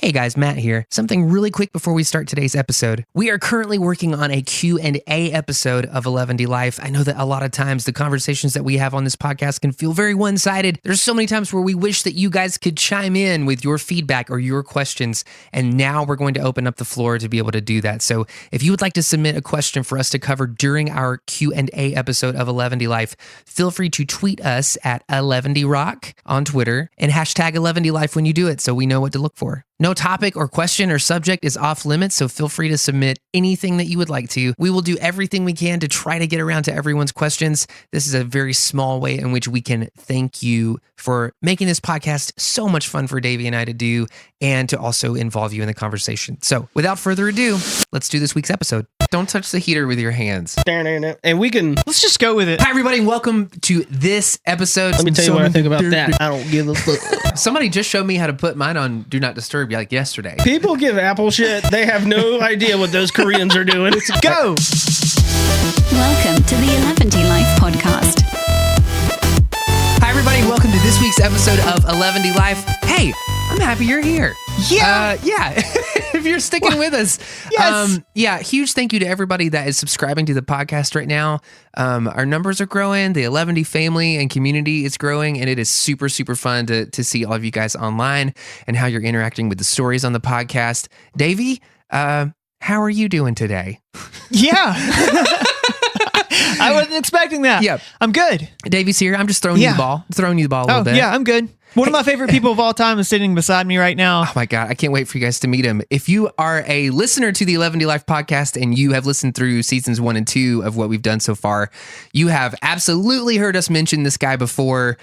Hey guys, Matt here. Something really quick before we start today's episode. We are currently working on a Q&A episode of 11D Life. I know that a lot of times the conversations that we have on this podcast can feel very one-sided. There's so many times where we wish that you guys could chime in with your feedback or your questions, and now we're going to open up the floor to be able to do that. So if you would like to submit a question for us to cover during our Q&A episode of 11D Life, feel free to tweet us at 11D Rock on Twitter and hashtag 11D Life when you do it so we know what to look for. No topic or question or subject is off limits, so feel free to submit anything that you would like to. We will do everything we can to try to get around to everyone's questions. This is a very small way in which we can thank you for making this podcast so much fun for Davey and I to do and to also involve you in the conversation. So without further ado, let's do this week's episode. Don't touch the heater with your hands. And let's just go with it. Hi, everybody. Welcome to this episode. Let me tell you what I think about that. I don't give a fuck. Somebody just showed me how to put mine on Do Not Disturb like yesterday. People give Apple shit. They have no idea what those Koreans are doing. Let's go. Welcome to the 11D Life podcast. Hi, everybody. Welcome to this week's episode of 11D Life. Hey, I'm happy you're here. Yeah. If you're sticking with us. Yes. Huge thank you to everybody that is subscribing to the podcast right now. Our numbers are growing. The 11D family and community is growing, and it is super, super fun to see all of you guys online and how you're interacting with the stories on the podcast. Davey, how are you doing today? Yeah. I wasn't expecting that. Yep. I'm good. Davey's here. I'm just throwing you the ball. Throwing you the ball a little bit. Yeah, I'm good. One of my favorite people of all time is sitting beside me right now. Oh my God, I can't wait for you guys to meet him. If you are a listener to the 11D Life podcast and you have listened through seasons 1 and 2 of what we've done so far, you have absolutely heard us mention this guy before.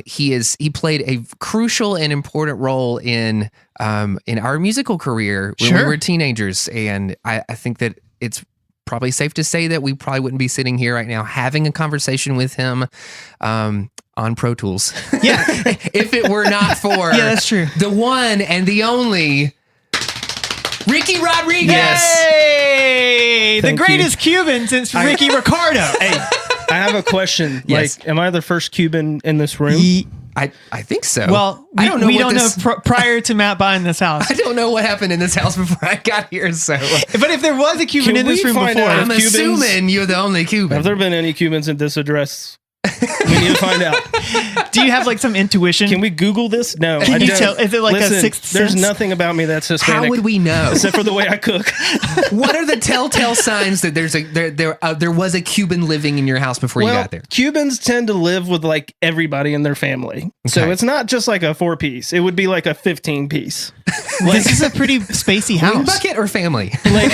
He played a crucial and important role in our musical career when we were teenagers. And I think that it's probably safe to say that we probably wouldn't be sitting here right now having a conversation with him on Pro Tools. Yeah. If it were not for that's true. The one and the only Ricky Rodriguez. Hey, the greatest Cuban since Ricky Ricardo. Hey, I have a question. Yes. Like, am I the first Cuban in this room? I think so. Well, I don't know. We don't know prior to Matt buying this house. I don't know what happened in this house before I got here. So, but if there was a Cuban in this room before, I'm assuming you're the only Cuban. Have there been any Cubans at this address? We need to find out. Do you have like some intuition? Can we Google this? No. Can you tell? Is it like a sixth sense? There's nothing about me that's Hispanic. How would we know? Except for the way I cook. What are the telltale signs that there was a Cuban living in your house before you got there? Cubans tend to live with like everybody in their family. So it's not just like a 4-piece. It would be like a 15-piece. This is a pretty spacey house. Wing bucket or family? Like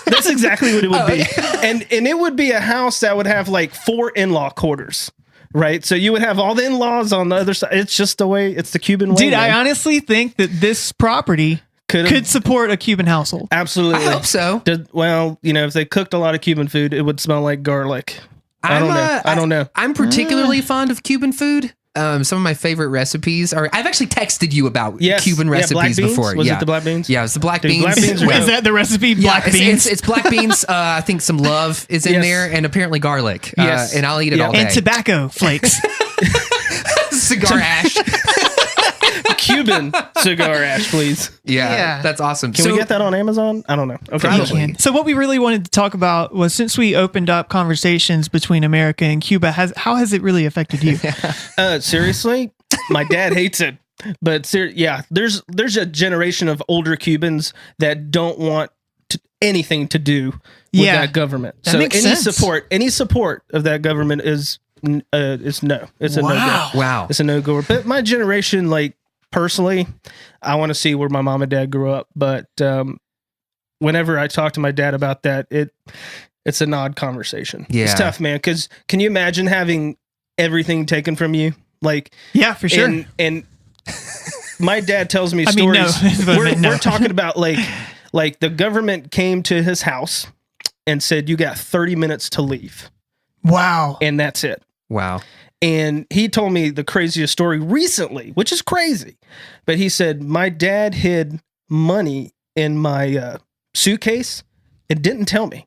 that's exactly what it would be. And it would be a house that would have like 4 in-law quarters. Right, so you would have all the in-laws on the other side. It's just the way. It's the Cuban way. Dude, I honestly think that this property could support a Cuban household. Absolutely, I hope so. Well, if they cooked a lot of Cuban food, it would smell like garlic. I don't know. I'm particularly fond of Cuban food. Some of my favorite recipes are. I've actually texted you about Cuban recipes before. Was it the black beans? Yeah, it was the black beans. Black beans Is that the recipe? Black beans. It's black beans. I think some love is in there, and apparently garlic. Yes, and I'll eat it all day. And tobacco flakes. Cigar ash. Cuban cigar ash, please. Yeah, that's awesome. Can we get that on Amazon? I don't know. Okay, probably. So what we really wanted to talk about was, since we opened up conversations between America and Cuba, how has it really affected you? Seriously, my dad hates it. But there's a generation of older Cubans that don't want anything to do with that government. That so makes sense. any support of that government is no. It's a no-go. Wow. It's a no-go. But my generation, like, personally, I want to see where my mom and dad grew up. But whenever I talk to my dad about that, it's an odd conversation. Yeah. It's tough, man. Because can you imagine having everything taken from you? Like, yeah, for sure. And my dad tells me stories. We're talking about like the government came to his house and said, you got 30 minutes to leave. Wow. And that's it. Wow. And he told me the craziest story recently, which is crazy. But he said, my dad hid money in my suitcase and didn't tell me.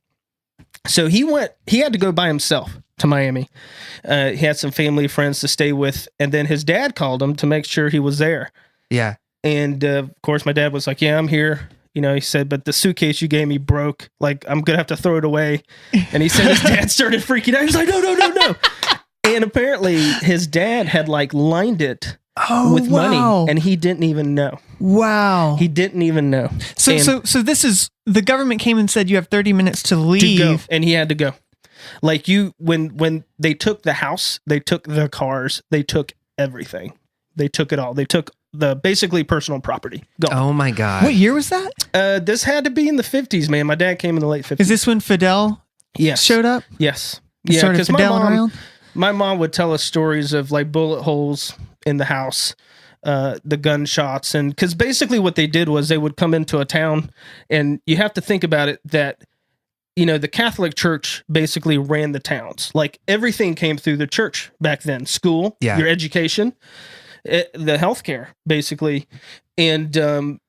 So he had to go by himself to Miami. He had some family friends to stay with. And then his dad called him to make sure he was there. Yeah. And of course, my dad was like, "Yeah, I'm here." You know, he said, "But the suitcase you gave me broke. Like, I'm gonna have to throw it away." And he said his dad started freaking out. He's like, "No." And apparently, his dad had like lined it with money, and he didn't even know. Wow. He didn't even know. So this is, the government came and said you have 30 minutes to leave. To go, and he had to go. Like when they took the house, they took the cars, they took everything. They took it all. They took the basically personal property. Gone. Oh my God. What year was that? This had to be in the 50s, man. My dad came in the late 50s. Is this when Fidel showed up? Yes. Started because Fideling around? my mom would tell us stories of like bullet holes in the house, the gunshots. And because basically what they did was they would come into a town, and you have to think about it that, you know, the Catholic Church basically ran the towns. Like everything came through the church back then. School, your education, the healthcare, basically. And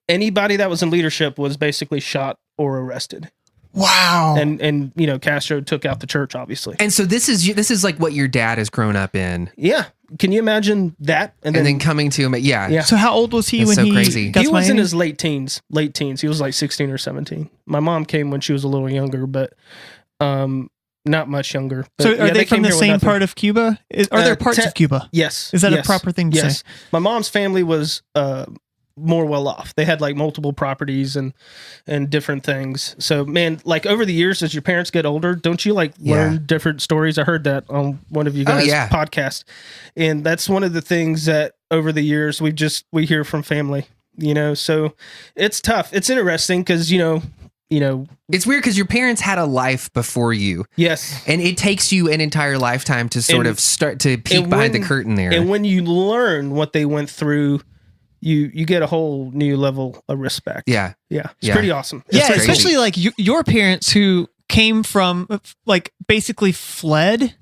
anybody that was in leadership was basically shot or arrested. Wow. And you know, Castro took out the church, obviously. And so this is like what your dad has grown up in. Yeah. Can you imagine that? And then coming to him. Yeah. So how old was he That's when so he crazy. got He to was in Miami? his late teens. He was like 16 or 17. My mom came when she was a little younger, but not much younger. But So are they from came the here with same nothing. part of Cuba? Are there parts of Cuba? Yes. Is that yes, a proper thing to yes. say? My mom's family was more well off. They had like multiple properties and different things. So man, like over the years as your parents get older, don't you like learn different stories? I heard that on one of you guys' podcasts. And that's one of the things that over the years we hear from family, you know. So it's tough. It's interesting because, you know, it's weird because your parents had a life before you. Yes. And it takes you an entire lifetime to sort of start to peek behind the curtain there. And when you learn what they went through, you get a whole new level of respect. Yeah. It's pretty awesome. Yeah, crazy. especially like your parents who came from like basically fled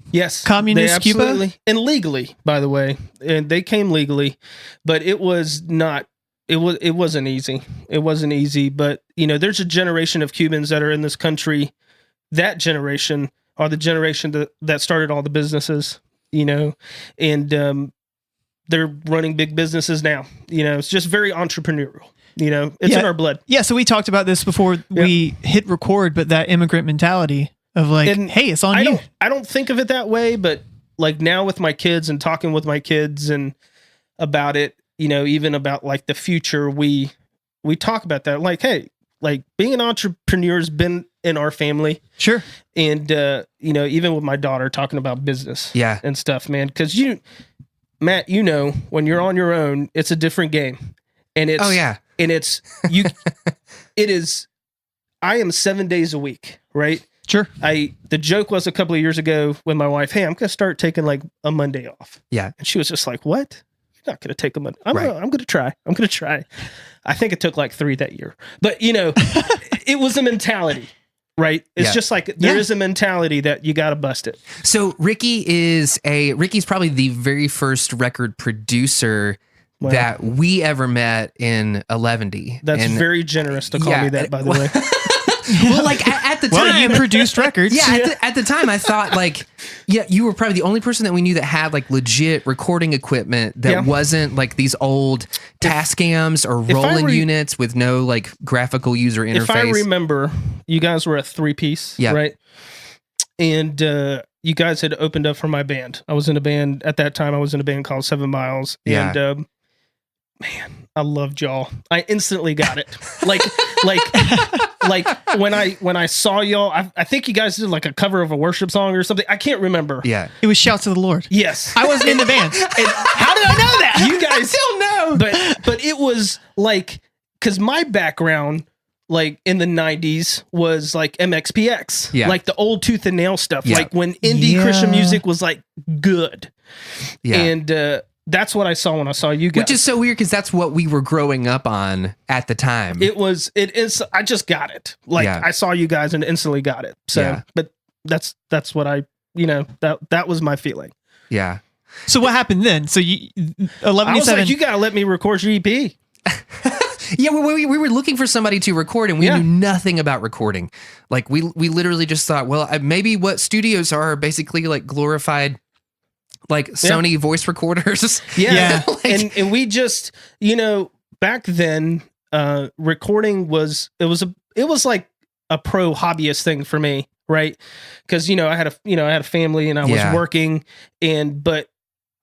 communist they Cuba. And legally, by the way. And they came legally, but it wasn't easy. It wasn't easy, but you know, there's a generation of Cubans that are in this country. That generation are the generation that started all the businesses, you know, and they're running big businesses now. You know, it's just very entrepreneurial. You know, it's in our blood. Yeah, so we talked about this before we hit record, but that immigrant mentality of like, hey, it's on you. I don't think of it that way, but like now with my kids and talking with my kids and about it, you know, even about like the future, we talk about that. Like, hey, like being an entrepreneur has been in our family. Sure. And, you know, even with my daughter talking about business and stuff, man, because Matt, you know, when you're on your own, it's a different game. And it's, and it's, it is, I am 7 days a week, right? Sure. The joke was a couple of years ago with my wife, hey, I'm going to start taking like a Monday off. Yeah. And she was just like, what? You're not going to take a Monday. I'm going to try. I'm going to try. I think it took like 3 that year, but you know, it was a mentality. Right. It's just like there is a mentality that you got to bust it. So Ricky's probably the very first record producer that we ever met in 11D. That's very generous to call me that, by the way. Well, like at the time, well, you produced records. Yeah, at the time, I thought like, you were probably the only person that we knew that had like legit recording equipment that wasn't like these old Tascams or Roland units with no like graphical user interface. If I remember, you guys were a 3-piece, right? And you guys had opened up for my band. I was in a band at that time. I was in a band called 7 Miles. Yeah. And man, I loved y'all. I instantly got it. like when I saw y'all, I think you guys did like a cover of a worship song or something. I can't remember. Yeah. It was Shouts of the Lord. Yes. I wasn't in the band. And how did I know that? You guys still know. But it was like, because my background, like in the 90s, was like MXPX. Yeah. Like the old tooth and nail stuff. Yeah. Like when indie Christian music was like good. Yeah. And that's what I saw when I saw you guys. Which is so weird because that's what we were growing up on at the time. It is. I just got it. Like I saw you guys and instantly got it. So, but that's what I, you know, that was my feeling. Yeah. So what happened then? So you 11 I was like, you gotta let me record your EP. Yeah, we were looking for somebody to record, and we knew nothing about recording. Like we literally just thought, well, maybe what studios are basically like glorified like Sony voice recorders. Yeah. Like- and we just, back then, recording was like a pro hobbyist thing for me, right? Because I had a family and I was working, but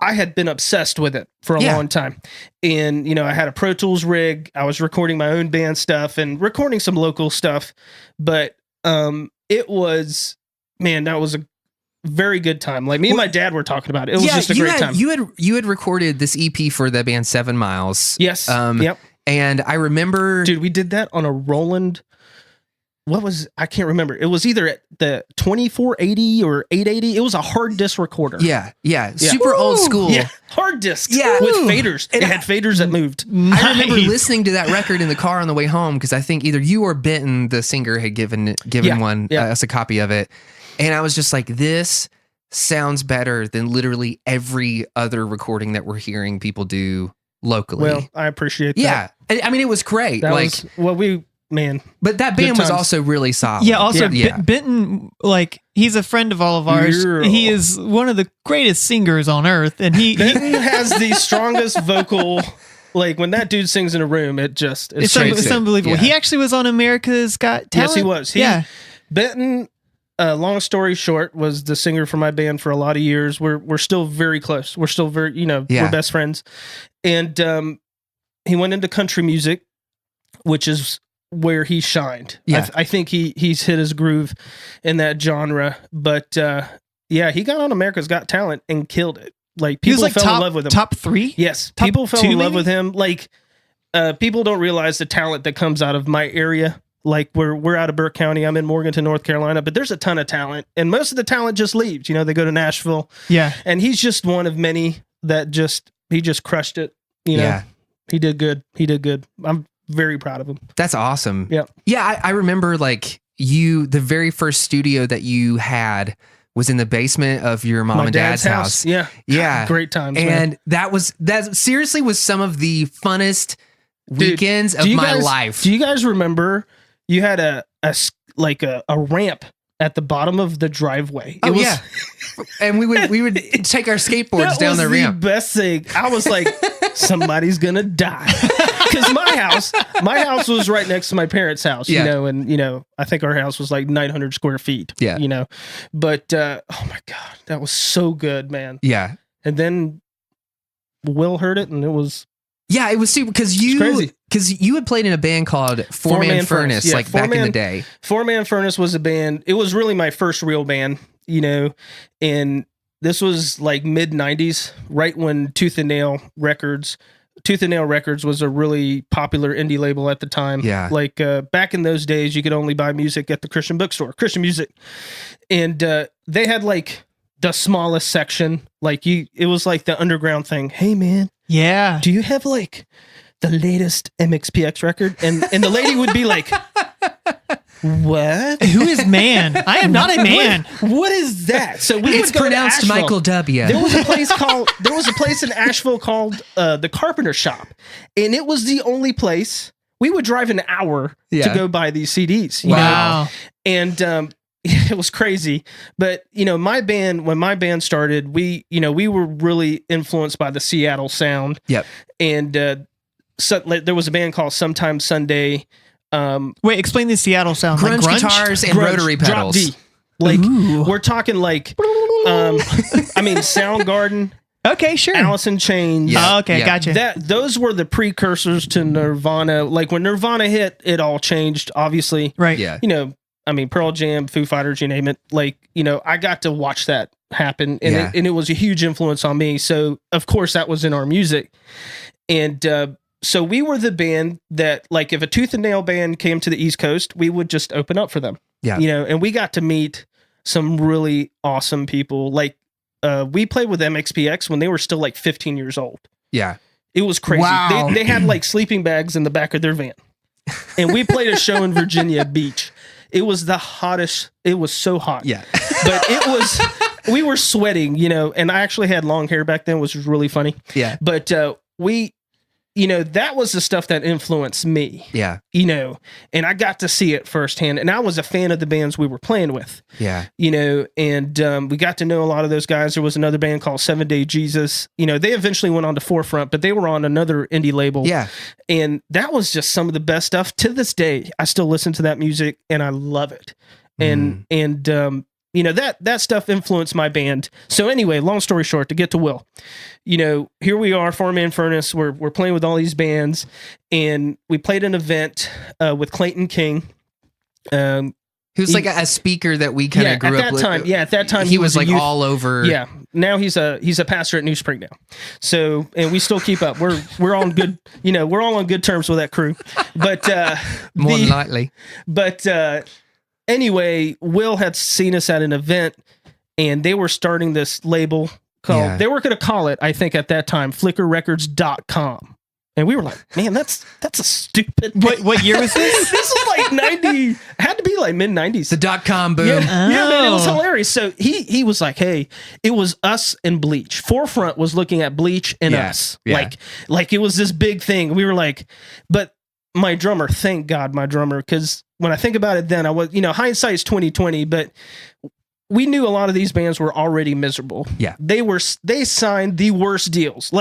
I had been obsessed with it for a long time. And I had a Pro Tools rig. I was recording my own band stuff and recording some local stuff, but it was, man, that was a very good time. Like me and my dad were talking about it. It was just a great time. You had recorded this EP for the band 7 Miles. Yes. Yep. And I remember, dude, we did that on a Roland. I can't remember. It was either at the 2480 or 880. It was a hard disk recorder. Yeah. Super old school. Yeah. Hard disc. Yeah. With faders. It had faders that moved. I remember listening to that record in the car on the way home because I think either you or Benton, the singer, had given us a copy of it. And I was just like, this sounds better than literally every other recording that we're hearing people do locally. Well, I appreciate that. Yeah. I mean, it was great. That like, was what we... Man, but that band was also really solid. Yeah, also Benton, like, he's a friend of all of ours. Yeah. He is one of the greatest singers on earth, and Benton has the strongest vocal. Like when that dude sings in a room, it's unbelievable. Yeah. He actually was on America's Got Talent. Yes, he was. Benton. Long story short, was the singer for my band for a lot of years. We're still very close. We're still very, we're best friends. And he went into country music, which is where he shined. Yeah. I think he's hit his groove in that genre. But he got on America's Got Talent and killed it. Like people fell in love with him. Top 3? Yes. Top people fell 2 in love maybe? with him. Like people don't realize the talent that comes out of my area. Like we're out of Burke County. I'm in Morganton, North Carolina, but there's a ton of talent, and most of the talent just leaves. They go to Nashville. Yeah. And he's just one of many that he just crushed it. Yeah. He did good. I'm very proud of him. That's awesome. Yeah. Yeah. I remember like the very first studio that you had was in the basement of your mom and dad's house. Yeah. Yeah. Great times. And that seriously was some of the funnest weekends of my life. Do you guys remember you had a ramp at the bottom of the driveway? Yeah. And we would take our skateboards down the ramp. Best thing. I was like, somebody's gonna die. Because my house was right next to my parents' house, and I think our house was like 900 square feet. Yeah. But oh my God, that was so good, man. Yeah. And then Will heard it, and it was super because you had played in a band called Four Man Furnace, like back in the day. 4-Man Furnace was a band. It was really my first real band, and this was like mid 90s, right when Tooth and Nail Records was a really popular indie label at the time. Yeah. Like back in those days, you could only buy music at the Christian bookstore, Christian music. And they had like the smallest section. Like it was like the underground thing. Hey man. Yeah. Do you have like the latest MXPX record? And the lady would be like, what? Who is man? I am not a man. What is that? So it's pronounced Michael W. There was a place in Asheville called the Carpenter Shop, and it was the only place we would drive an hour to go buy these CDs. Wow. And it was crazy. But when my band started, we were really influenced by the Seattle sound. Yep. And so there was a band called Sometime Sunday. Wait, explain the Seattle sound. Grunge, like grunge? guitars and Grunge, rotary drop pedals. D. Like Ooh. we're talking like Soundgarden, Okay, sure. Alice in Chains. Yeah. Oh, okay, Yeah. gotcha. Those were the precursors to Nirvana. Like when Nirvana hit, it all changed, obviously. Right. Yeah. Pearl Jam, Foo Fighters, you name it. Like, I got to watch that happen, and it was a huge influence on me. So of course that was in our music. And so we were the band that, like, if a Tooth and Nail band came to the East Coast, we would just open up for them. Yeah. And we got to meet some really awesome people. Like, we played with MXPX when they were still like 15 years old. Yeah. It was crazy. Wow. They had like sleeping bags in the back of their van. And we played a show in Virginia Beach. It was the hottest. It was so hot. Yeah. But we were sweating, and I actually had long hair back then, which was really funny. Yeah. But that was the stuff that influenced me. Yeah. And I got to see it firsthand. And I was a fan of the bands we were playing with. Yeah. And we got to know a lot of those guys. There was another band called 7 Day Jesus. They eventually went on to Forefront, but they were on another indie label. Yeah. And that was just some of the best stuff. To this day, I still listen to that music and I love it. And that stuff influenced my band. So anyway, long story short, to get to Will, here we are, 4-Man Furnace. We're playing with all these bands, and we played an event with Clayton King. Who's like a speaker that we kind of grew up with. At that time, he was like youth, all over. Yeah. Now he's a pastor at New Spring now. So, and we still keep up. We're on good, we're all on good terms with that crew. But more than likely. But anyway, Will had seen us at an event, and they were starting this label called, they were going to call it, I think at that time, flickerrecords.com. And we were like, man, that's a stupid. What year was this? This was like 90, had to be like mid 90s. The .com boom. Yeah, man, it was hilarious. So he was like, hey, it was us and Bleach. Forefront was looking at Bleach and us. Yeah. Like it was this big thing. We were like, but my drummer, thank God my drummer, because when I think about it then, I was, hindsight's 2020, but we knew a lot of these bands were already miserable. Yeah. They signed the worst deals.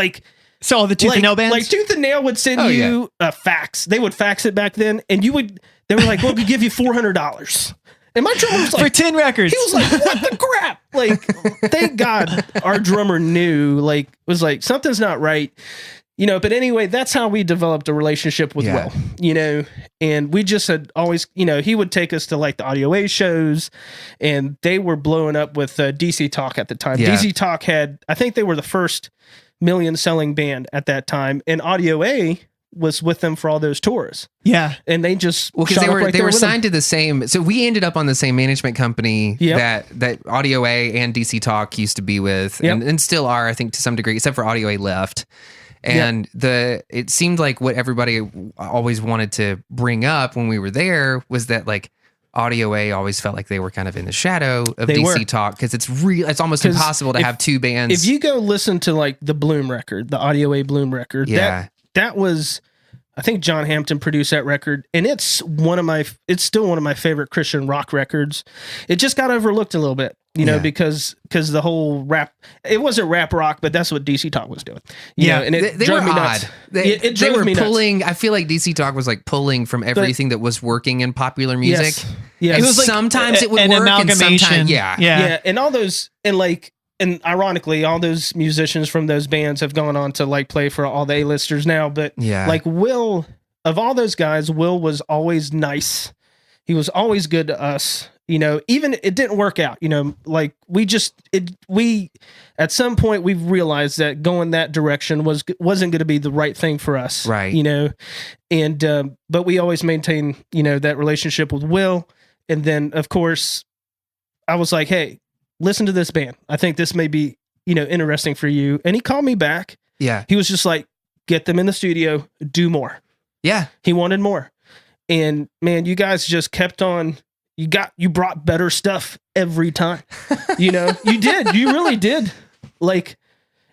So all the Tooth and Nail bands? Like Tooth and Nail would send you a fax. They would fax it back then, and they were like, well, we give you $400. And my drummer was like, for 10 records. He was like, what the crap? Thank God our drummer knew, was like, something's not right. But anyway, that's how we developed a relationship with Will, and we just had always, he would take us to the Audio A shows, and they were blowing up with DC Talk at the time. Yeah. DC Talk I think they were the first million selling band at that time, and Audio A was with them for all those tours. Yeah. And they just, because they were signed to the same, so we ended up on the same management company that Audio A and DC Talk used to be with, and still are, I think, to some degree, except for Audio A left. And it seemed like what everybody always wanted to bring up when we were there was that Audio A always felt like they were kind of in the shadow of DC Talk, because it's almost impossible to have two bands. If you go listen to the Bloom record, the Audio A Bloom record, that was, I think John Hampton produced that record, and it's still one of my favorite Christian rock records. It just got overlooked a little bit. Because the whole rap, it wasn't rap rock, but that's what DC Talk was doing. And it they drove were me odd. nuts. It they drove were me pulling. nuts. I feel like DC Talk was pulling from everything that was working in popular music. Yes. And It was sometimes it would an work, and amalgamation. sometimes, Yeah, and all those, and ironically, all those musicians from those bands have gone on to play for all the A-listers now. But Will, of all those guys, Will was always nice. He was always good to us. Even it didn't work out, we at some point we've realized that going that direction wasn't going to be the right thing for us. Right. And, but we always maintain, that relationship with Will. And then of course I was like, hey, listen to this band. I think this may be, interesting for you. And he called me back. Yeah. He was just like, get them in the studio, do more. Yeah. He wanted more. And man, you guys just kept on. You brought better stuff every time. You did. You really did.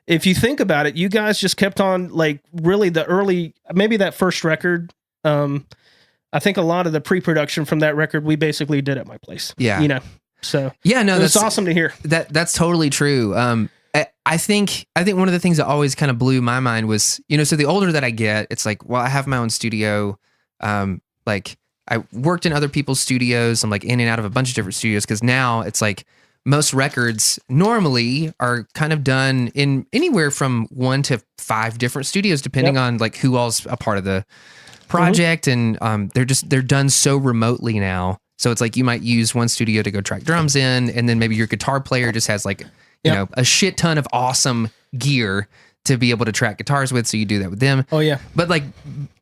If you think about it, you guys just kept on really the early, maybe that first record. I think a lot of the pre-production from that record, we basically did at my place. Yeah. So yeah, no, that's awesome to hear. That's totally true. I think one of the things that always kind of blew my mind was, so the older that I get, it's I have my own studio. I worked in other people's studios. I'm in and out of a bunch of different studios, because now it's most records normally are kind of done in anywhere from 1 to 5 different studios, depending on who all's a part of the project. Mm-hmm. And they're done so remotely now. So it's you might use one studio to go track drums in, and then maybe your guitar player just has a shit ton of awesome gear to be able to track guitars with. So you do that with them. Oh yeah. But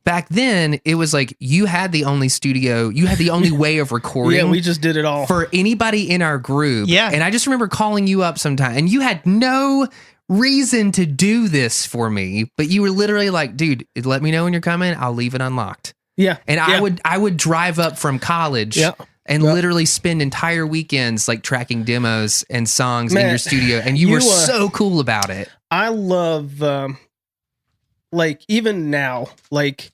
back then it was you had the only studio, you had the only way of recording. Yeah, we just did it all for anybody in our group. Yeah. And I just remember calling you up sometime, and you had no reason to do this for me, but you were literally dude, let me know when you're coming. I'll leave it unlocked. Yeah. And I would drive up from college and literally spend entire weekends tracking demos and songs in your studio. And you were so cool about it. I love, like even now, like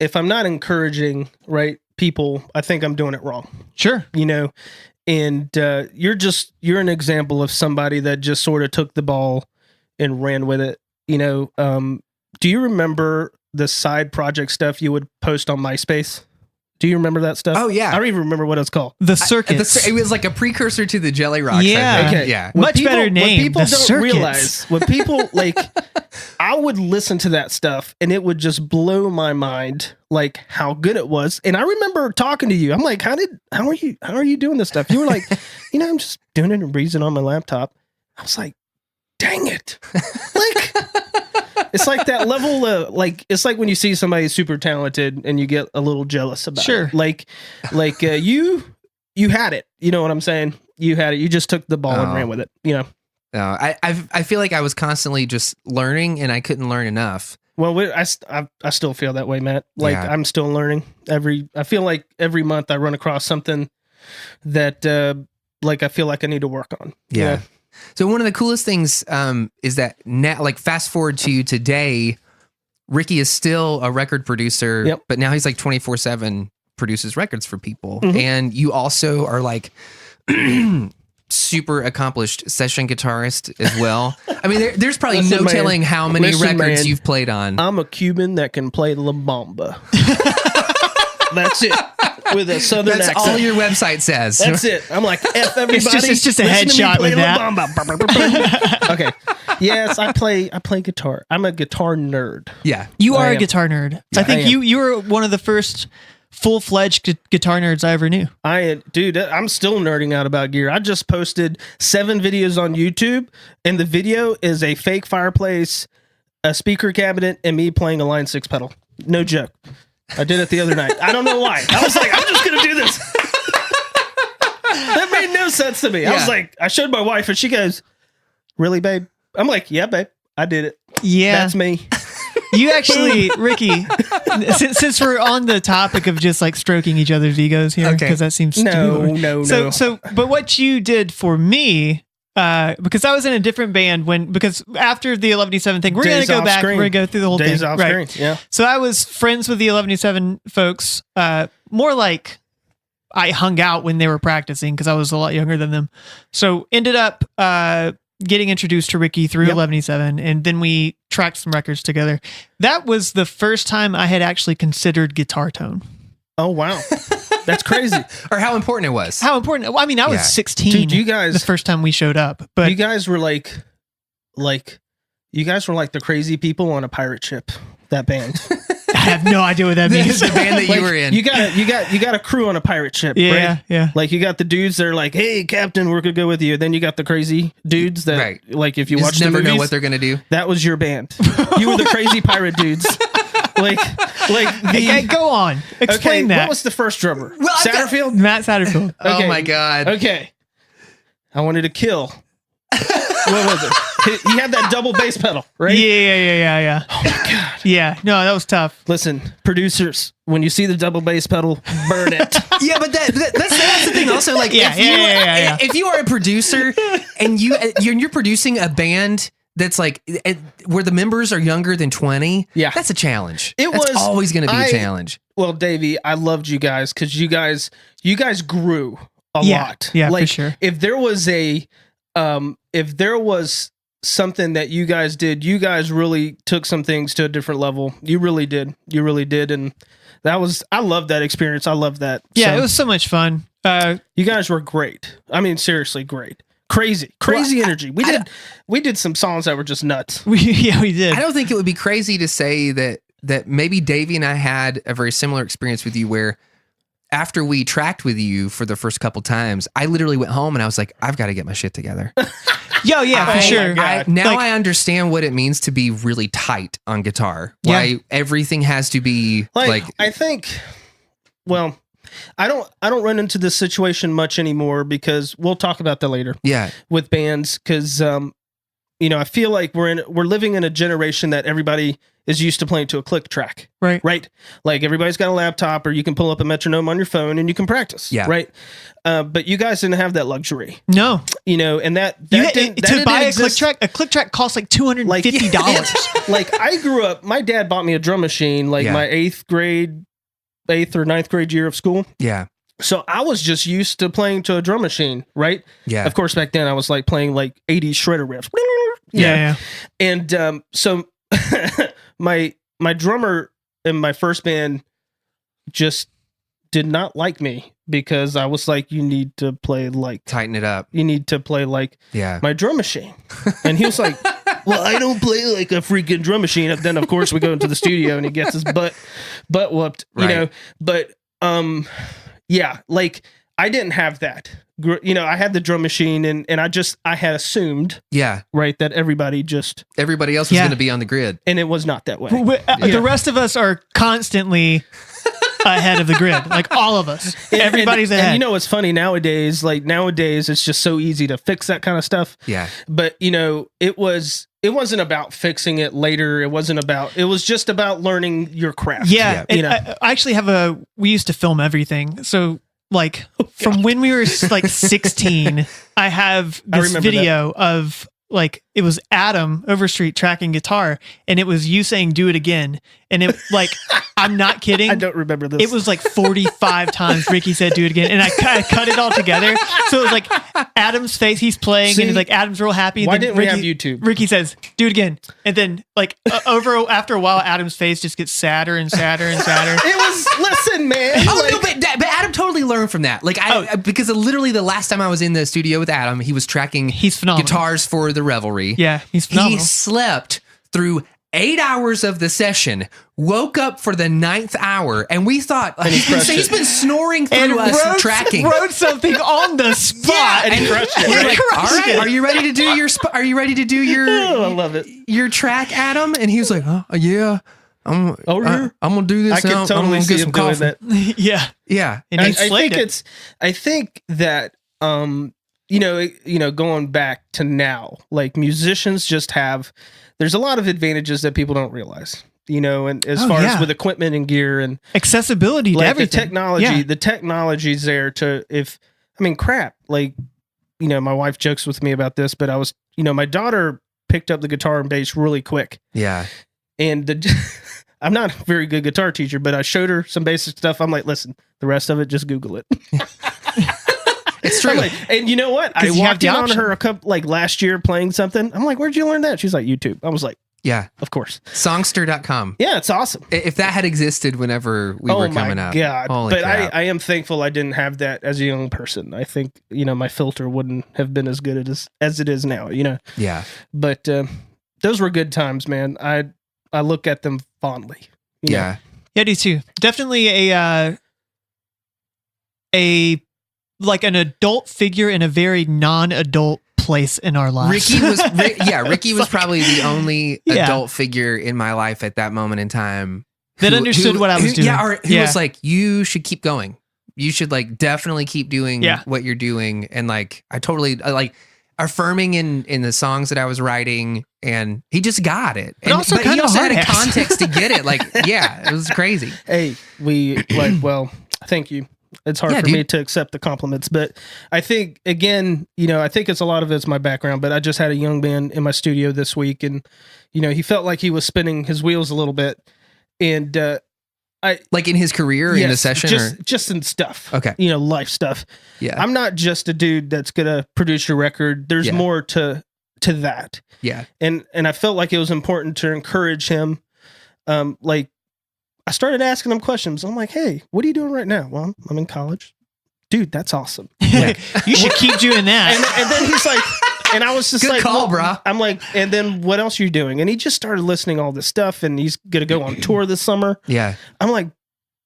if I'm not encouraging, right, people, I think I'm doing it wrong. Sure. You know, and you're an example of somebody that just sort of took the ball and ran with it. You know, do you remember the side project stuff you would post on MySpace? Do you remember that stuff? Oh, yeah. I don't even remember what it's called. The Circuits. It was like a precursor to the Jelly Rocks. Yeah. I think. Okay. Yeah. Much better name. What people The don't Circuits. realize, when people like, I would listen to that stuff and it would just blow my mind, like how good it was. And I remember talking to you. I'm like, how are you doing this stuff? You were like, I'm just doing it and reading on my laptop. I was like, dang it. Like, it's like that level of like, it's like when you see somebody super talented and you get a little jealous about Sure. it. Like you had it. You know what I'm saying? You had it. You just took the ball and ran with it. You know? No, I feel like I was constantly just learning and I couldn't learn enough. Well, I still feel that way, Matt. Like Yeah. I'm still learning I feel like every month I run across something that like I feel like I need to work on. Yeah. You know? So one of the coolest things is that now, like fast forward to today, Ricky is still a record producer, Yep. but now he's like 24/7 produces records for people. Mhm. And you also are like super accomplished session guitarist as well. I mean, there's probably Listen, no man. telling how many Listen, records man. you've played on. I'm a Cuban that can play la bamba. That's it. With a southern That's accent. all your website says. That's it. I'm like, F everybody. It's just a Listen to me headshot play with La that. Bamba. Okay. Yes, I play guitar. I'm a guitar nerd. Yeah. You are I a am. guitar nerd. Yeah, I think I am. you were one of the first full-fledged guitar nerds I ever knew. Dude, I'm still nerding out about gear. I just posted 7 videos on YouTube, and the video is a fake fireplace, a speaker cabinet, and me playing a Line 6 pedal. No joke. I did it the other night. I don't know why. I was like, I'm just going to do this. That made no sense to me. I was Yeah. like, I showed my wife, and she goes, really, babe? I'm like, yeah, babe. I did it. Yeah. That's me. You actually, Ricky, since we're on the topic of just like stroking each other's egos here, Okay. because that seems to be No, what we're- no. So, but what you did for me, because I was in a different band because after the 1187 thing, we're going to Days go off back, screen. we're going to go through the whole Days thing. off Right. screen. Yeah. So I was friends with the 1187 folks, more like I hung out when they were practicing because I was a lot younger than them. So ended up getting introduced to Ricky through Yep. 1187, and then we tracked some records together. That was the first time I had actually considered guitar tone. Oh, wow. That's crazy. Or how important it was. How important? Well, I mean, I was Yeah. 16 Dude, you guys, the first time we showed up, but you guys were like you guys were like the crazy people on a pirate ship. That band. I have no idea what that This means. is the band that Like, you were in. You got a crew on a pirate ship. Yeah, right? yeah. Like you got the dudes that are like, "Hey, Captain, we're gonna go with you." Then you got the crazy dudes that, Right. like, if you You watch just the never movies, know what they're going to do. that was your band. You were the crazy pirate dudes. like the. Hey, go on. Explain okay, that. what was the first drummer? Well, I've got- Satterfield. Matt Satterfield. Okay. Oh my God. Okay. I wanted to kill. What was it? He had that double bass pedal, right? Yeah. Oh my God. Yeah, no, that was tough. Listen, producers, when you see the double bass pedal, burn it. Yeah, but that's the thing. Also, like, Yeah, yeah. if you are a producer and you're producing a band that's like where the members are younger than 20, Yeah. that's a challenge. It That's was- always going to be a challenge. Well, Davey, I loved you guys because you guys grew a Yeah, lot. yeah, for like, sure. If there was something that you guys did, you guys really took some things to a different level. You really did. And I love that experience. I love that. Yeah, So, it was so much fun. you guys were great. I mean, seriously, great. Crazy energy. We did some songs that were just nuts. We did. I don't think it would be crazy to say that maybe Davey and I had a very similar experience with you where after we tracked with you for the first couple times, I literally went home and I was like, I've got to get my shit together. Yo, yeah, for sure. Now Like- I understand what it means to be really tight on guitar. Yeah. Why everything has to be like I think, well, I don't run into this situation much anymore because we'll talk about that later yeah. with bands because I feel like we're living in a generation that everybody is used to playing to a click track. Right. Right. Like everybody's got a laptop, or you can pull up a metronome on your phone and you can practice. Yeah. Right. But you guys didn't have that luxury. No. And that To didn't buy exist. a click track costs like $250. Like I grew up, my dad bought me a drum machine, like my 8th or 9th grade year of school. Yeah. So I was just used to playing to a drum machine, right? Yeah. Of course, back then I was like playing like 80s shredder riffs. Yeah. And so my drummer in my first band just did not like me because I was like, you need to play like Tighten it up. you need to play like Yeah. my drum machine. And he was like, well, I don't play like a freaking drum machine. And then of course we go into the studio and he gets his butt whooped, Right. but yeah, like I didn't have that. I had the drum machine and I had assumed, Yeah. right, that everybody Everybody else was going to be on the grid. and it was not that way. The rest of us are constantly ahead of the grid. Like all of us. Everybody's ahead. And you know what's funny nowadays? Like nowadays, it's just so easy to fix that kind of stuff. Yeah. But it wasn't about fixing it later. It was just about learning your craft. Yeah. And I actually we used to film everything. So like from when we were like 16, I have this video of like, it was Adam Overstreet tracking guitar and it was you saying, do it again. And it like, I'm not kidding. I don't remember this. It was like 45 times Ricky said, do it again. And I cut it all together. So it was like Adam's face, he's playing and it's like Adam's real happy. And Why then didn't we have YouTube? Ricky says, do it again. And then like after a while, Adam's face just gets sadder and sadder and sadder. It was, listen, man. Oh, no, but Adam totally learned from that. Like because literally the last time I was in the studio with Adam, he was tracking He's phenomenal. guitars for the Revelry. Yeah, he's phenomenal. He slept through 8 hours of the session, woke up for the 9th hour, and we thought he's been snoring through us tracking. Wrote something on the spot. Yeah, And he crushed it. we're like, all Crushed right, it. are you ready to do your? Are you ready to do your? Oh, I love it. Your track, Adam, and he was like, yeah. I'm gonna do this. I now. can I'm totally gonna see get him some doing coffee. that. Yeah. Yeah, And he slayed it. I think that going back to now, like musicians just there's a lot of advantages that people don't realize, and as far as with equipment and gear and Accessibility to like everything. the technology's there crap. Like, my wife jokes with me about this, but I was, my daughter picked up the guitar and bass really quick. yeah. And I'm not a very good guitar teacher, but I showed her some basic stuff. I'm like, listen, the rest of it, just Google it. It's true. And you know what? I you have walked the in on option. her a couple, like last year playing something. I'm like, where'd you learn that? She's like, YouTube. I was like, Yeah. of course. Songster.com. Yeah, it's awesome. If that had existed whenever we were coming up. God. Holy But crap. I am thankful I didn't have that as a young person. I think, my filter wouldn't have been as good as it is now, Yeah. But those were good times, man. I look at them fondly. you know? Yeah. Yeah, I do too. Definitely a like an adult figure in a very non-adult place in our lives. Ricky was probably the only Yeah. adult figure in my life at that moment in time That understood what I was doing. Yeah, or who Yeah. was like, you should keep going. You should like definitely keep doing Yeah. what you're doing. And like, I totally like affirming in the songs that I was writing, and he just got it. But also he kinda also had a hard-ass. context to get it. Like, yeah, it was crazy. Hey, thank you. It's hard Yeah, for dude. me to accept the compliments, but I think again, I think it's a lot of it's my background, but I just had a young man in my studio this week and, he felt like he was spinning his wheels a little bit and, Like in his career or in the yes, session? just in stuff. Okay. Life stuff. Yeah. I'm not just a dude that's going to produce your record. There's Yeah. more to that. Yeah. And I felt like it was important to encourage him. I started asking him questions. I'm like, hey, what are you doing right now? Well, I'm in college. Dude, that's awesome. You should keep doing that. And then he's like, and I was just Good like, call, well, brah. I'm like, and then what else are you doing? And he just started listening to all this stuff and he's going to go on tour this summer. Yeah. I'm like,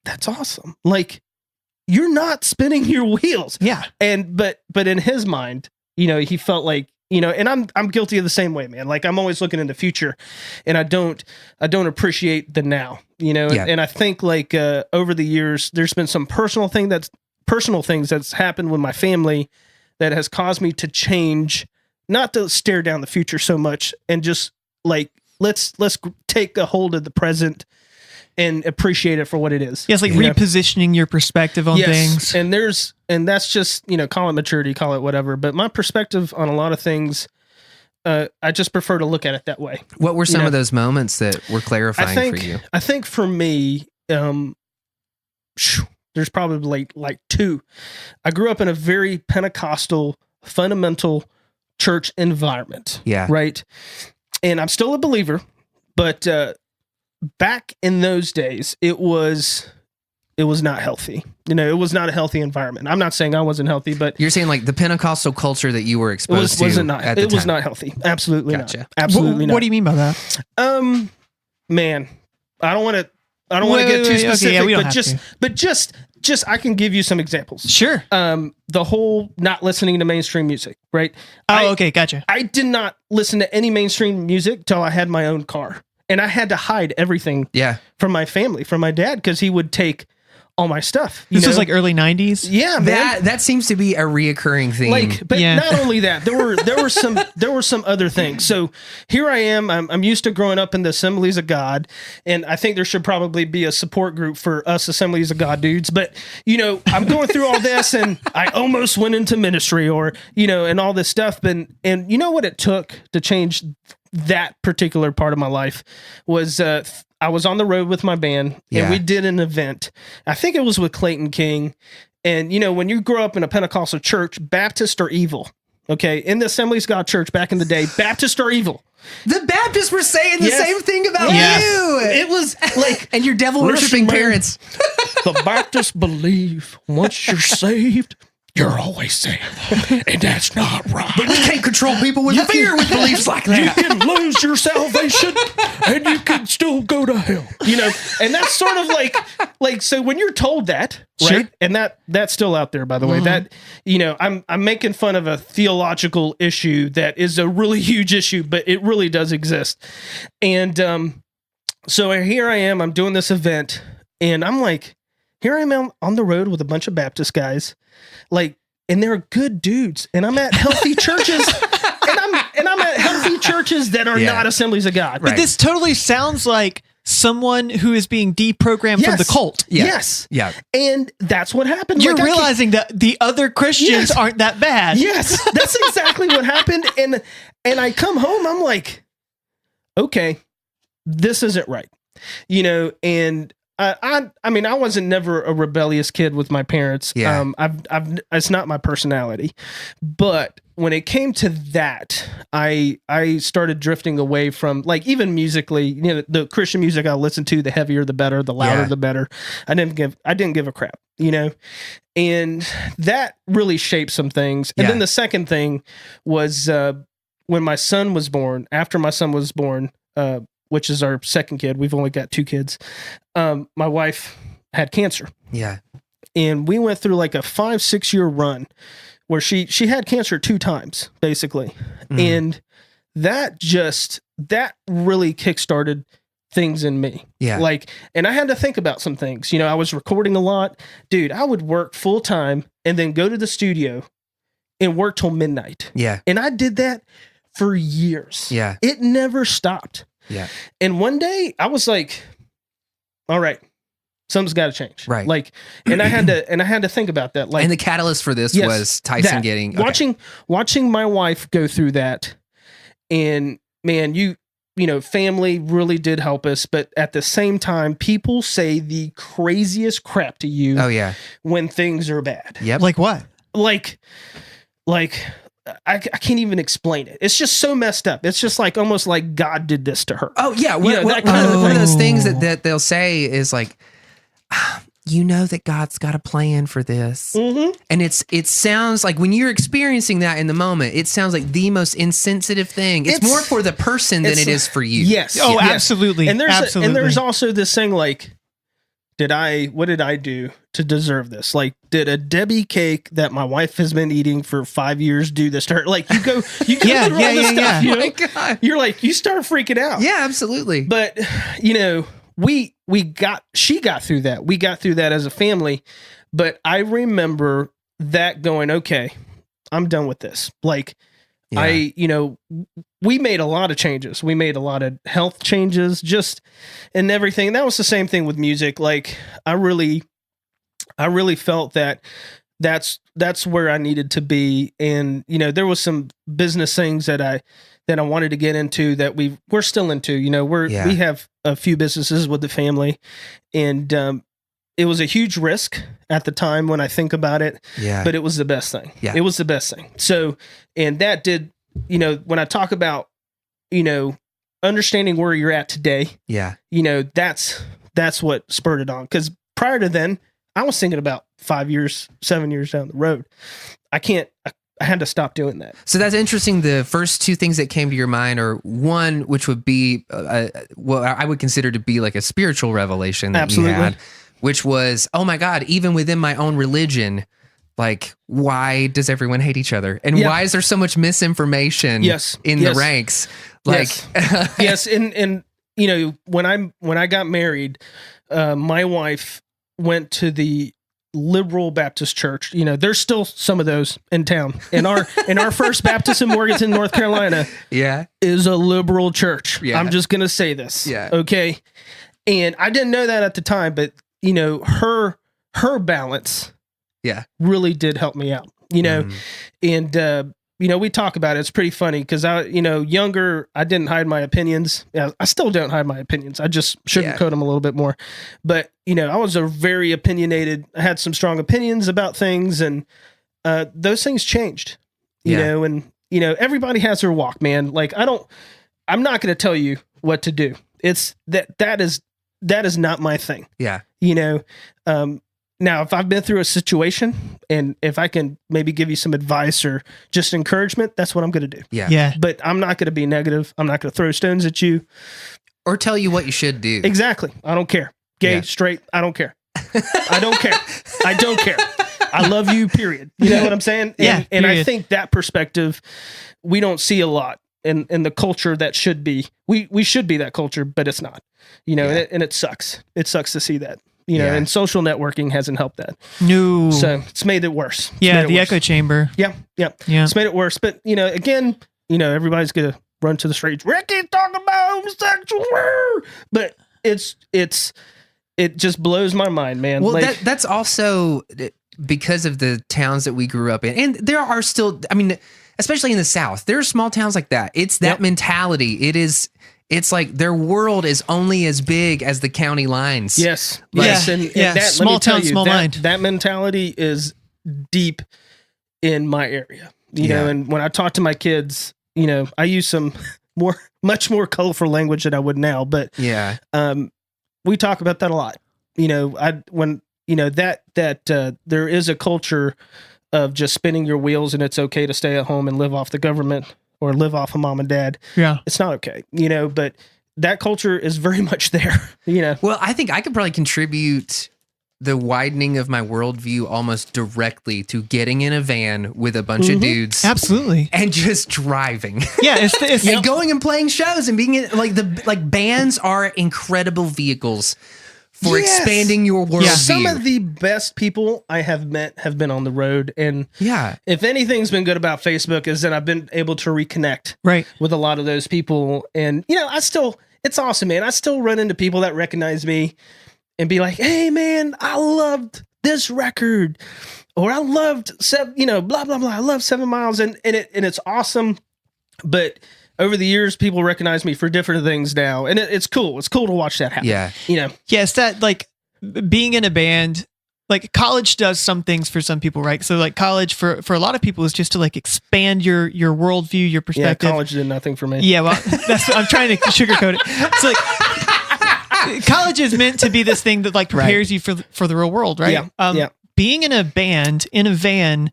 that's awesome. Like, you're not spinning your wheels. Yeah. And, but in his mind, he felt like, and I'm guilty of the same way, man. Like I'm always looking in the future and I don't appreciate the now, Yeah. and I think like, over the years, there's been some personal things that's happened with my family that has caused me to change not to stare down the future so much and just like, let's take a hold of the present and appreciate it for what it is. Yes, like repositioning your perspective on things. And that's just, call it maturity, call it whatever. But my perspective on a lot of things, I just prefer to look at it that way. What were some of those moments that were clarifying for you? I think for me, there's probably like two. I grew up in a very Pentecostal, fundamental church environment. Yeah. Right. And I'm still a believer, but back in those days, it was not healthy. It was not a healthy environment. I'm not saying I wasn't healthy, but You're saying like the Pentecostal culture that you were exposed to at the time. It was not healthy. Absolutely Gotcha. not. Absolutely not. What do you mean by that? Man, I don't want to get too specific, but just I can give you some examples. Sure. The whole not listening to mainstream music, right? Okay, gotcha. I did not listen to any mainstream music till I had my own car. And I had to hide everything from my family, from my dad, because he would take all my stuff. This was like early 90s? Yeah, man. That seems to be a reoccurring theme. But not only that, there were some other things. So here I am. I'm used to growing up in the Assemblies of God, and I think there should probably be a support group for us Assemblies of God dudes. But I'm going through all this, and I almost went into ministry, and all this stuff. And you know what it took to change that particular part of my life was I was on the road with my band and we did an event. I think it was with Clayton King. And when you grow up in a Pentecostal church, Baptists are evil. Okay. In the Assemblies of God church back in the day, Baptists are evil. The Baptists were saying the same thing about you. It was like, and your devil worshiping parents. The Baptists believe once you're saved, you're always saved. And that's not right. But we can't control people with fear with beliefs like that. You can lose your salvation and you can still go to hell. And that's sort of like so when you're told that, right? Sure. And that's still out there, by the way. That I'm making fun of a theological issue that is a really huge issue, but it really does exist. And so here I am, I'm doing this event, and I'm like, here I am on the road with a bunch of Baptist guys. And they're good dudes, and I'm at healthy churches, and I'm at healthy churches that are not Assemblies of God. But this totally sounds like someone who is being deprogrammed from the cult. Yeah. Yes. Yeah. And that's what happened. You're realizing that the other Christians aren't that bad. Yes, that's exactly what happened. And I come home, I'm like, okay, this isn't right. And I wasn't never a rebellious kid with my parents. Yeah. It's not my personality, but when it came to that, I started drifting away from, like, even musically, the Christian music I listened to, the heavier, the better, the louder, the better. I didn't give a crap, and that really shaped some things. And then the second thing was, when my son was born, after my son was born, which is our second kid. We've only got 2 kids. My wife had cancer. Yeah. And we went through like a 5-6 year run where she had cancer 2 times, basically. And that really kickstarted things in me. Yeah. And I had to think about some things. I was recording a lot. Dude, I would work full time and then go to the studio and work till midnight. Yeah. And I did that for years. Yeah. It never stopped. Yeah. And one day I was like, all right, something's got to change. Right. And I had to think about that. And the catalyst for this was Tyson getting watching my wife go through that. And man, family really did help us. But at the same time, people say the craziest crap to you. Oh yeah. When things are bad. Yep. Like what? Like I can't even explain it. It's just so messed up. It's just like almost like God did this to her. Oh yeah, one of those things that they'll say is like, that God's got a plan for this, and it sounds like when you're experiencing that in the moment, it sounds like the most insensitive thing. It's more for the person than it is for you. Yes. Oh, yes. Absolutely. And there's also this thing like, what did I do to deserve this? Like, did a Debbie cake that my wife has been eating for 5 years do this to her? Like, you go through all this stuff. Oh my God. You're like, you start freaking out. Yeah, absolutely. But she got through that. We got through that as a family. But I remember that going, okay, I'm done with this. Like, Yeah. We made a lot of changes. We made a lot of health changes, just and everything. And that was the same thing with music. Like I really felt that that's where I needed to be. And there was some business things that I wanted to get into that we're still into. We have a few businesses with the family, and it was a huge risk at the time when I think about it. Yeah. But it was the best thing. Yeah. It was the best thing. So, and that did, when I talk about, understanding where you're at today, Yeah. That's what spurred it on. Because prior to then, I was thinking about 5 years, 7 years down the road. I had to stop doing that. So that's interesting. The first two things that came to your mind are one, which would be what I would consider to be like a spiritual revelation that Absolutely. you had, which was, oh my God, even within my own religion, like, why does everyone hate each other? And why is there so much misinformation in the ranks? Like, yes. And when I got married, my wife went to the liberal Baptist church. There's still some of those in town. In our First Baptist in Morganton, North Carolina, is a liberal church. Yeah. I'm just gonna say this. Yeah. Okay. And I didn't know that at the time, but her balance really did help me out. And we talk about it. It's pretty funny because younger, I didn't hide my opinions. Yeah, I still don't hide my opinions. I just sugarcoat them a little bit more. But, I was a very opinionated, I had some strong opinions about things, and those things changed, and, everybody has their walk, man. Like, I'm not going to tell you what to do. It's that is not my thing. Yeah. Now, if I've been through a situation and if I can maybe give you some advice or just encouragement, that's what I'm going to do. Yeah. But I'm not going to be negative. I'm not going to throw stones at you. Or tell you what you should do. Exactly. I don't care. Gay, straight, I don't care. I don't care. I don't care. I love you, period. You know what I'm saying? And I think that perspective, we don't see a lot in the culture that should be. We should be that culture, but it's not. And it sucks. It sucks to see that. And social networking hasn't helped that. No. So it's made it worse. Echo chamber. Yeah. It's made it worse. But, again, everybody's going to run to the streets. Ricky talking about homosexual. But it just blows my mind, man. Well, that's also because of the towns that we grew up in. And there are still, especially in the South, there are small towns like that. It's that mentality. It's like their world is only as big as the county lines. Yes. And that, small town, small mind. That mentality is deep in my area. And when I talk to my kids, I use some much more colorful language than I would now. But we talk about that a lot. There is a culture of just spinning your wheels and it's okay to stay at home and live off the government or live off of mom and dad. Yeah. It's not okay, but that culture is very much there, Well, I think I could probably contribute the widening of my worldview almost directly to getting in a van with a bunch of dudes. Absolutely. And just driving. Yeah. It's and going and playing shows and being in, bands are incredible vehicles for expanding your worldview. Some of the best people I have met have been on the road. And if anything's been good about Facebook is that I've been able to reconnect with a lot of those people. And, it's awesome, man. I still run into people that recognize me and be like, hey, man, I loved this record. Or I loved, blah, blah, blah. I love 7 Miles. And it's awesome. But over the years, people recognize me for different things now. And it's cool. It's cool to watch that happen. Yeah. Yeah, it's that, like, being in a band, like, college does some things for some people, right? So, like, college for a lot of people is just to, like, expand your worldview, your perspective. Yeah, college did nothing for me. Yeah, well, I'm trying to sugarcoat it. It's like, college is meant to be this thing that, like, prepares you for the real world, right? Being in a band, in a van,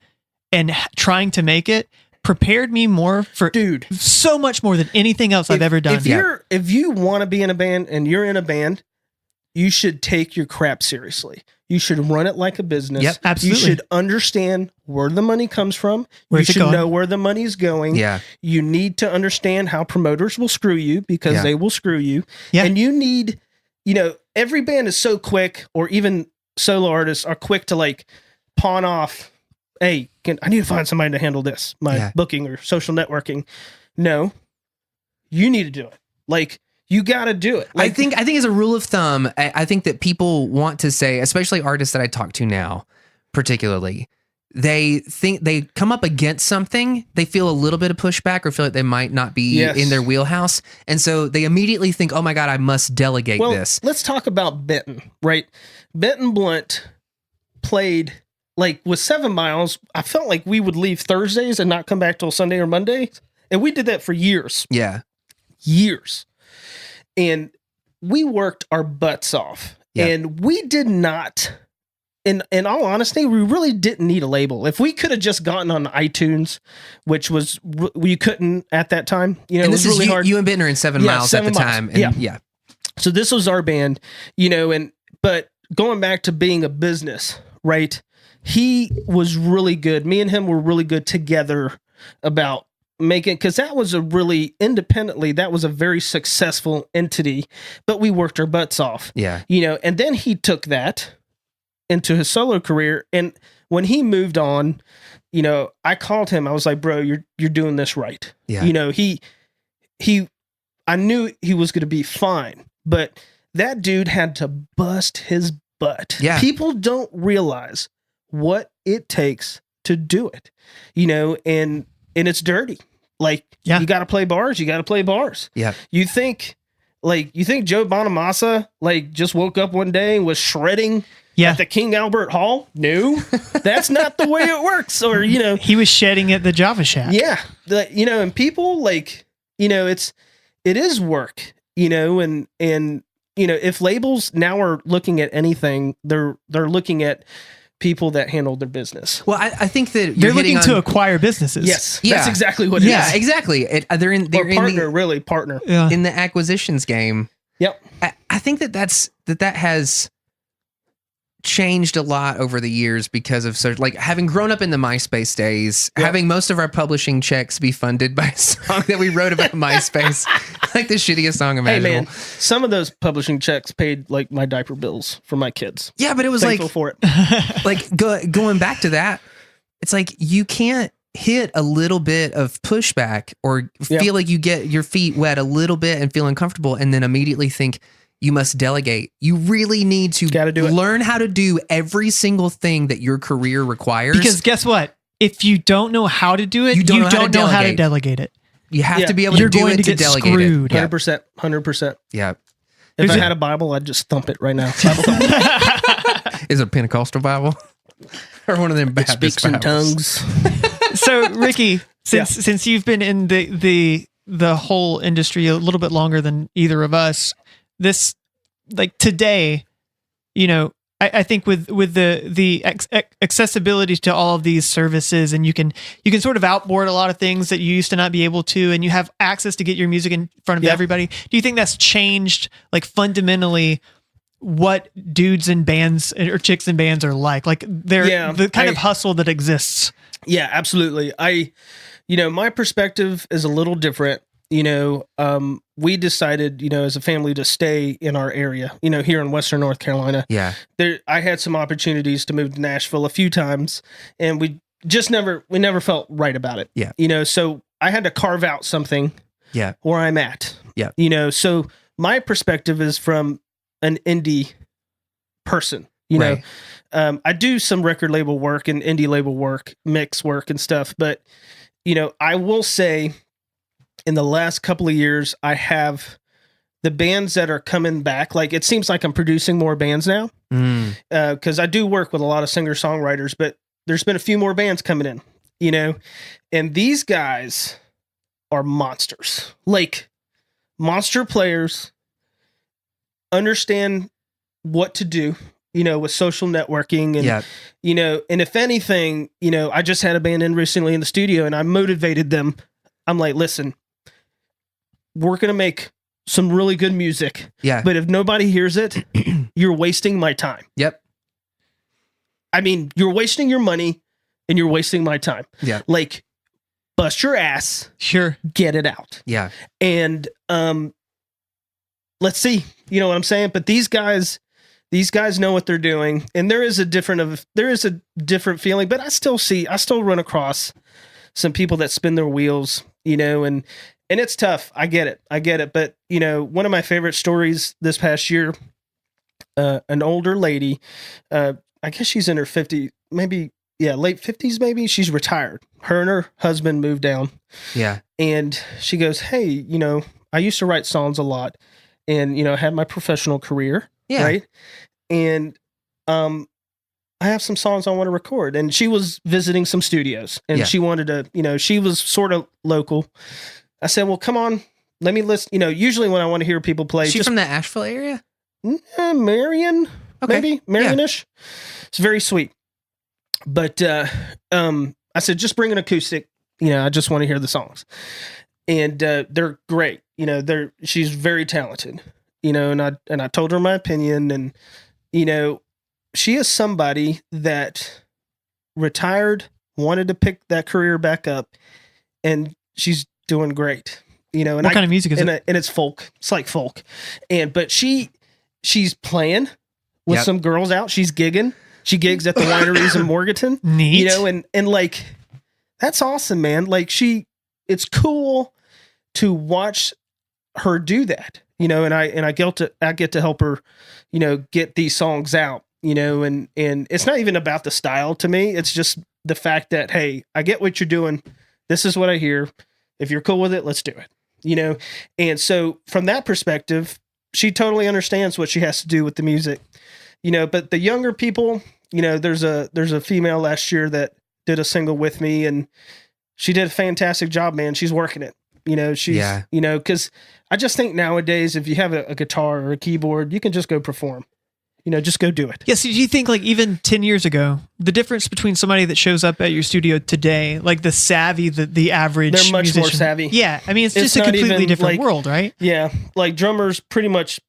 and trying to make it prepared me more for so much more than anything else I've ever done. If you want to be in a band and you're in a band, you should take your crap seriously. You should run it like a business. Yep, absolutely. You should understand where the money comes from. Where's you it should going? know where the money's going. Yeah. You need to understand how promoters will screw you because they will screw you. Yeah. And you need, every band is so quick, or even solo artists are quick to, like, pawn off, hey, I need to find somebody to handle this, my booking or social networking. No, you need to do it. Like, you got to do it. Like, I think as a rule of thumb, I think that people want to say, especially artists that I talk to now, particularly, they think they come up against something, they feel a little bit of pushback or feel like they might not be in their wheelhouse. And so they immediately think, oh my God, I must delegate this. Let's talk about Benton, right? Benton Blunt played, like, with 7 Miles. I felt like we would leave Thursdays and not come back till Sunday or Monday. And we did that for years. Yeah. Years. And we worked our butts off. Yeah. And we did not... In all honesty, we really didn't need a label. If we could have just gotten on iTunes, which was we couldn't at that time, you know, and it was really hard. You and Benton are in 7 Miles 7 at the Miles. time. And yeah. So this was our band, you know, but going back to being a business, right? He was really good. Me and him were really good together about making, because that was independently, that was a very successful entity, but we worked our butts off. Yeah. You know, and then he took that into his solo career. And when he moved on, you know, I called him. I was like, bro, you're doing this right. Yeah. You know, I knew he was going to be fine, but that dude had to bust his butt. Yeah. People don't realize what it takes to do it, you know, and it's dirty. Like, you got to play bars. You got to play bars. Yeah. You think Joe Bonamassa, like, just woke up one day and was shredding at the King Albert Hall? No, that's not the way it works. Or, you know, he was shedding at the Java Shack. Yeah. You know, and people, like, you know, it is work, you know, and, you know, if labels now are looking at anything, they're looking at people that handle their business. Well, I think that they're looking to acquire businesses. Yes. Yeah. That's exactly what it is. Yeah, exactly. They're in partner in the acquisitions game. Yep. I think that has changed a lot over the years because of like having grown up in the MySpace days, having most of our publishing checks be funded by a song that we wrote about MySpace, like the shittiest song imaginable. Hey man, some of those publishing checks paid like my diaper bills for my kids. Yeah, but it was thankful like for it. Like going back to that, it's like you can't hit a little bit of pushback or feel like you get your feet wet a little bit and feel uncomfortable and then immediately think you must delegate. You really need to learn how to do every single thing that your career requires. Because guess what? If you don't know how to do it, you don't know how to delegate it. You have to be able to do it to delegate screwed. it. 100%. Yeah. If I had a Bible, I'd just thump it right now. Is it a Pentecostal Bible? Or one of them Baptist Bibles? Speaks in tongues. So, Ricky, since you've been in the whole industry a little bit longer than either of us, this, like, today, you know, I think with the accessibility to all of these services, and you can sort of outboard a lot of things that you used to not be able to, and you have access to get your music in front of everybody. Do you think that's changed, like, fundamentally what dudes in bands or chicks in bands are like the kind of hustle that exists? Yeah, absolutely. My perspective is a little different. You know, we decided, you know, as a family to stay in our area, you know, here in Western North Carolina. Yeah. I had some opportunities to move to Nashville a few times, and we never felt right about it. Yeah. You know, so I had to carve out something where I'm at. Yeah. You know, so my perspective is from an indie person, you know. I do some record label work and indie label work, mix work and stuff, but, you know, I will say, in the last couple of years, I have the bands that are coming back. Like, it seems like I'm producing more bands now because I do work with a lot of singer-songwriters, but there's been a few more bands coming in, you know, and these guys are monsters, like monster players, understand what to do, you know, with social networking and, you know, and if anything, you know, I just had a band in recently in the studio and I motivated them. I'm like, listen, we're going to make some really good music. Yeah. But if nobody hears it, you're wasting my time. Yep. I mean, you're wasting your money and you're wasting my time. Yeah. Like, bust your ass. Sure. Get it out. Yeah. And let's see. You know what I'm saying? But these guys, these guys know what they're doing, and there is a different feeling, but I still run across some people that spin their wheels, and it's tough. I get it. But, one of my favorite stories this past year, an older lady, I guess she's in her 50s, maybe, late 50s, maybe. She's retired. Her and her husband moved down. Yeah. And she goes, hey, I used to write songs a lot and, had my professional career. Yeah. Right. And, I have some songs I want to record. And she was visiting some studios and she wanted to, she was sort of local. I said, well, come on, let me listen. Usually when I want to hear people play. She's from the Asheville area? Marion, maybe Marion-ish. Yeah. It's very sweet. But I said, just bring an acoustic. I just want to hear the songs. And they're great. She's very talented. And I told her my opinion. And, she is somebody that retired, wanted to pick that career back up, and she's doing great. And what kind of music is it? And it's folk. It's like folk. But she's playing with some girls out. She's gigging. She gigs at the wineries in Morganton. Neat. And like, that's awesome, man. Like it's cool to watch her do that, and I get to help her, get these songs out, and it's not even about the style to me. It's just the fact that, hey, I get what you're doing. This is what I hear. If you're cool with it, let's do it, And so from that perspective, she totally understands what she has to do with the music, but the younger people, there's a female last year that did a single with me, and she did a fantastic job, man. She's working it. Because I just think nowadays, if you have a guitar or a keyboard, you can just go perform. Just go do it. Yeah. So do you think, like, even 10 years ago, the difference between somebody that shows up at your studio today, like the savvy, the average they're much musician, more savvy. Yeah. I mean, it's just a completely different world, right? Yeah. Like drummers, pretty much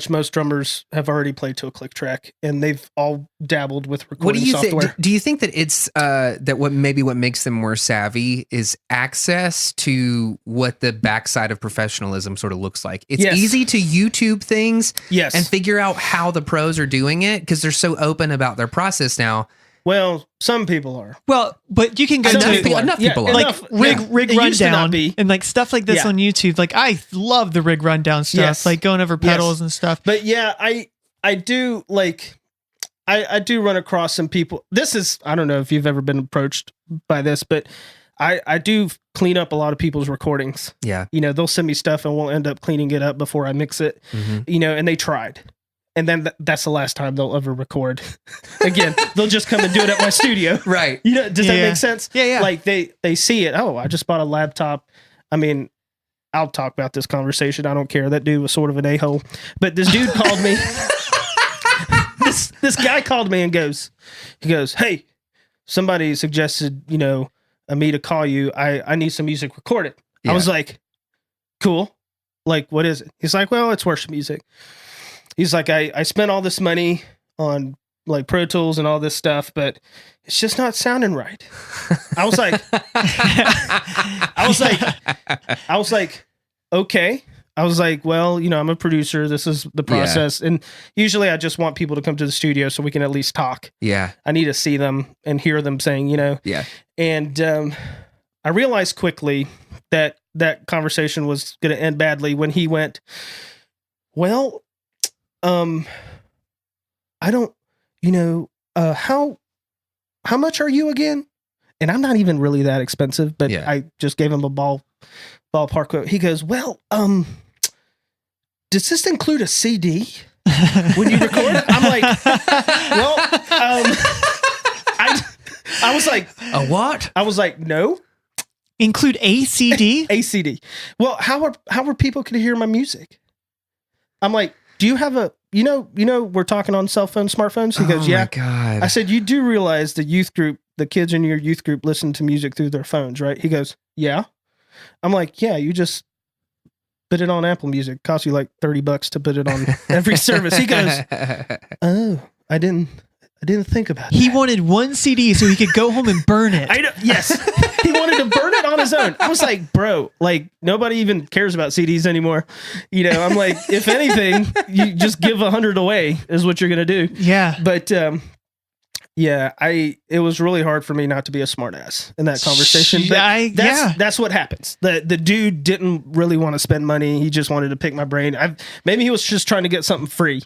most drummers have already played to a click track, and they've all dabbled with recording software. Do you think that it's that what makes them more savvy is access to what the backside of professionalism sort of looks like? It's easy to YouTube things and figure out how the pros are doing it because they're so open about their process now. Well, some people are. Well, but you can go enough people are. Like rig rundown and like stuff like this on YouTube. Like I love the rig rundown stuff, like going over pedals and stuff. But yeah, I do like I do run across some people. This is, I don't know if you've ever been approached by this, but I do clean up a lot of people's recordings. Yeah. They'll send me stuff and we'll end up cleaning it up before I mix it. Mm-hmm. And they tried. And then that's the last time they'll ever record. Again, they'll just come and do it at my studio. Right. Does that make sense? Yeah. Like they see it. Oh, I just bought a laptop. I mean, I'll talk about this conversation. I don't care. That dude was sort of an a-hole. But this dude called me. This guy called me and goes, hey, somebody suggested, me to call you. I need some music recorded. Yeah. I was like, cool. Like, what is it? He's like, well, it's worship music. He's like, I spent all this money on like Pro Tools and all this stuff, but it's just not sounding right. I was like, okay. I was like, well, I'm a producer. This is the process. Yeah. And usually I just want people to come to the studio so we can at least talk. Yeah. I need to see them and hear them saying, Yeah. And I realized quickly that conversation was going to end badly when he went, well, I don't, how much are you again? And I'm not even really that expensive, but I just gave him a ballpark quote. He goes, well, does this include a CD when you record? I'm like, well, I was like, a what? I was like, no. Include a CD? A CD. Well, how are people going to hear my music? I'm like, do you have a, we're talking on cell phones, smartphones? He goes, yeah. Oh my God. I said, you do realize the kids in your youth group listen to music through their phones, right? He goes, yeah. I'm like, yeah, you just put it on Apple Music. It costs you like $30 to put it on every service. He goes, oh, I didn't think about it. He wanted one CD so he could go home and burn it. Yes. He wanted to burn it on his own. I was like, bro, like nobody even cares about CDs anymore. You know, I'm like, if anything, you just give 100 away is what you're going to do. Yeah. But, yeah, it was really hard for me not to be a smartass in that conversation. But that's what happens. The dude didn't really want to spend money. He just wanted to pick my brain. Maybe he was just trying to get something free,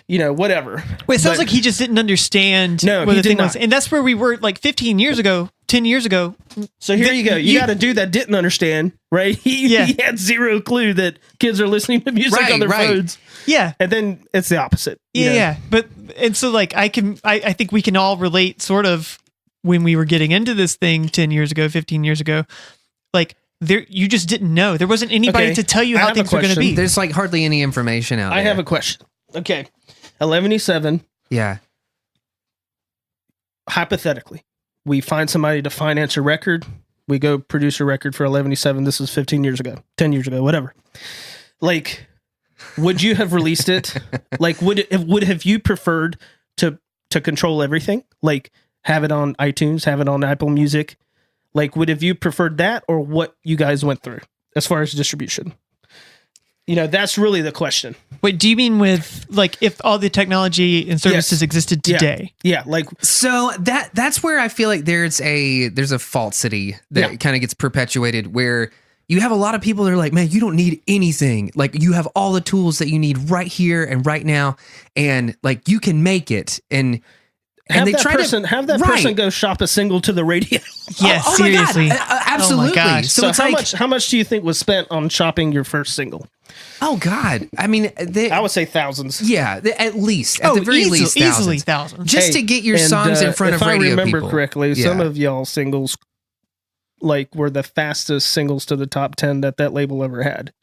you know, whatever. Well, it sounds like he just didn't understand what the thing was. And that's where we were like 15 years ago, 10 years ago. So here you go. You got a dude that didn't understand, right? He had zero clue that kids are listening to music on their phones. Yeah. And then it's the opposite. Yeah. But, and so like I think we can all relate sort of when we were getting into this thing 10 years ago, 15 years ago, like you just didn't know. There wasn't anybody to tell you how things were going to be. There's like hardly any information out there. I have a question. Okay. 11E7. Yeah. Hypothetically, we find somebody to finance a record. We go produce a record for 11E7. This is 15 years ago, 10 years ago, whatever. Like, would you have released it? Like, would have you preferred to control everything? Like, have it on iTunes, have it on Apple Music? Like, would have you preferred that or what you guys went through as far as distribution? You know, that's really the question. Wait, do you mean with like if all the technology and services existed today? Yeah, like so that's where I feel like there's a falsity that kind of gets perpetuated where you have a lot of people that are like, man, you don't need anything. Like you have all the tools that you need right here and right now, and like you can make it. And have they that try person go shop a single to the radio. Yes, oh seriously. my God. Absolutely. Oh my gosh. So it's how much do you think was spent on shopping your first single? Oh God! I mean, I would say thousands. Yeah, at least at the very least, easily thousands. Just to get your songs in front of radio people. If I remember correctly, some of y'all singles like were the fastest singles to the top 10 that label ever had.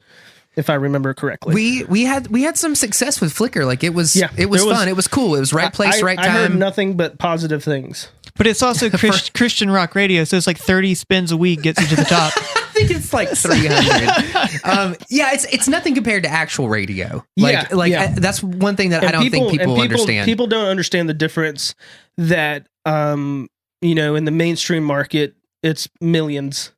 If I remember correctly, we had some success with Flickr. Like it was fun. It was cool. It was right place, right time. I heard nothing but positive things. But it's also Christian rock radio, so it's like 30 spins a week gets you to the top. I think it's like 300. It's nothing compared to actual radio. That's one thing that I don't think people understand. People don't understand the difference that in the mainstream market, it's millions.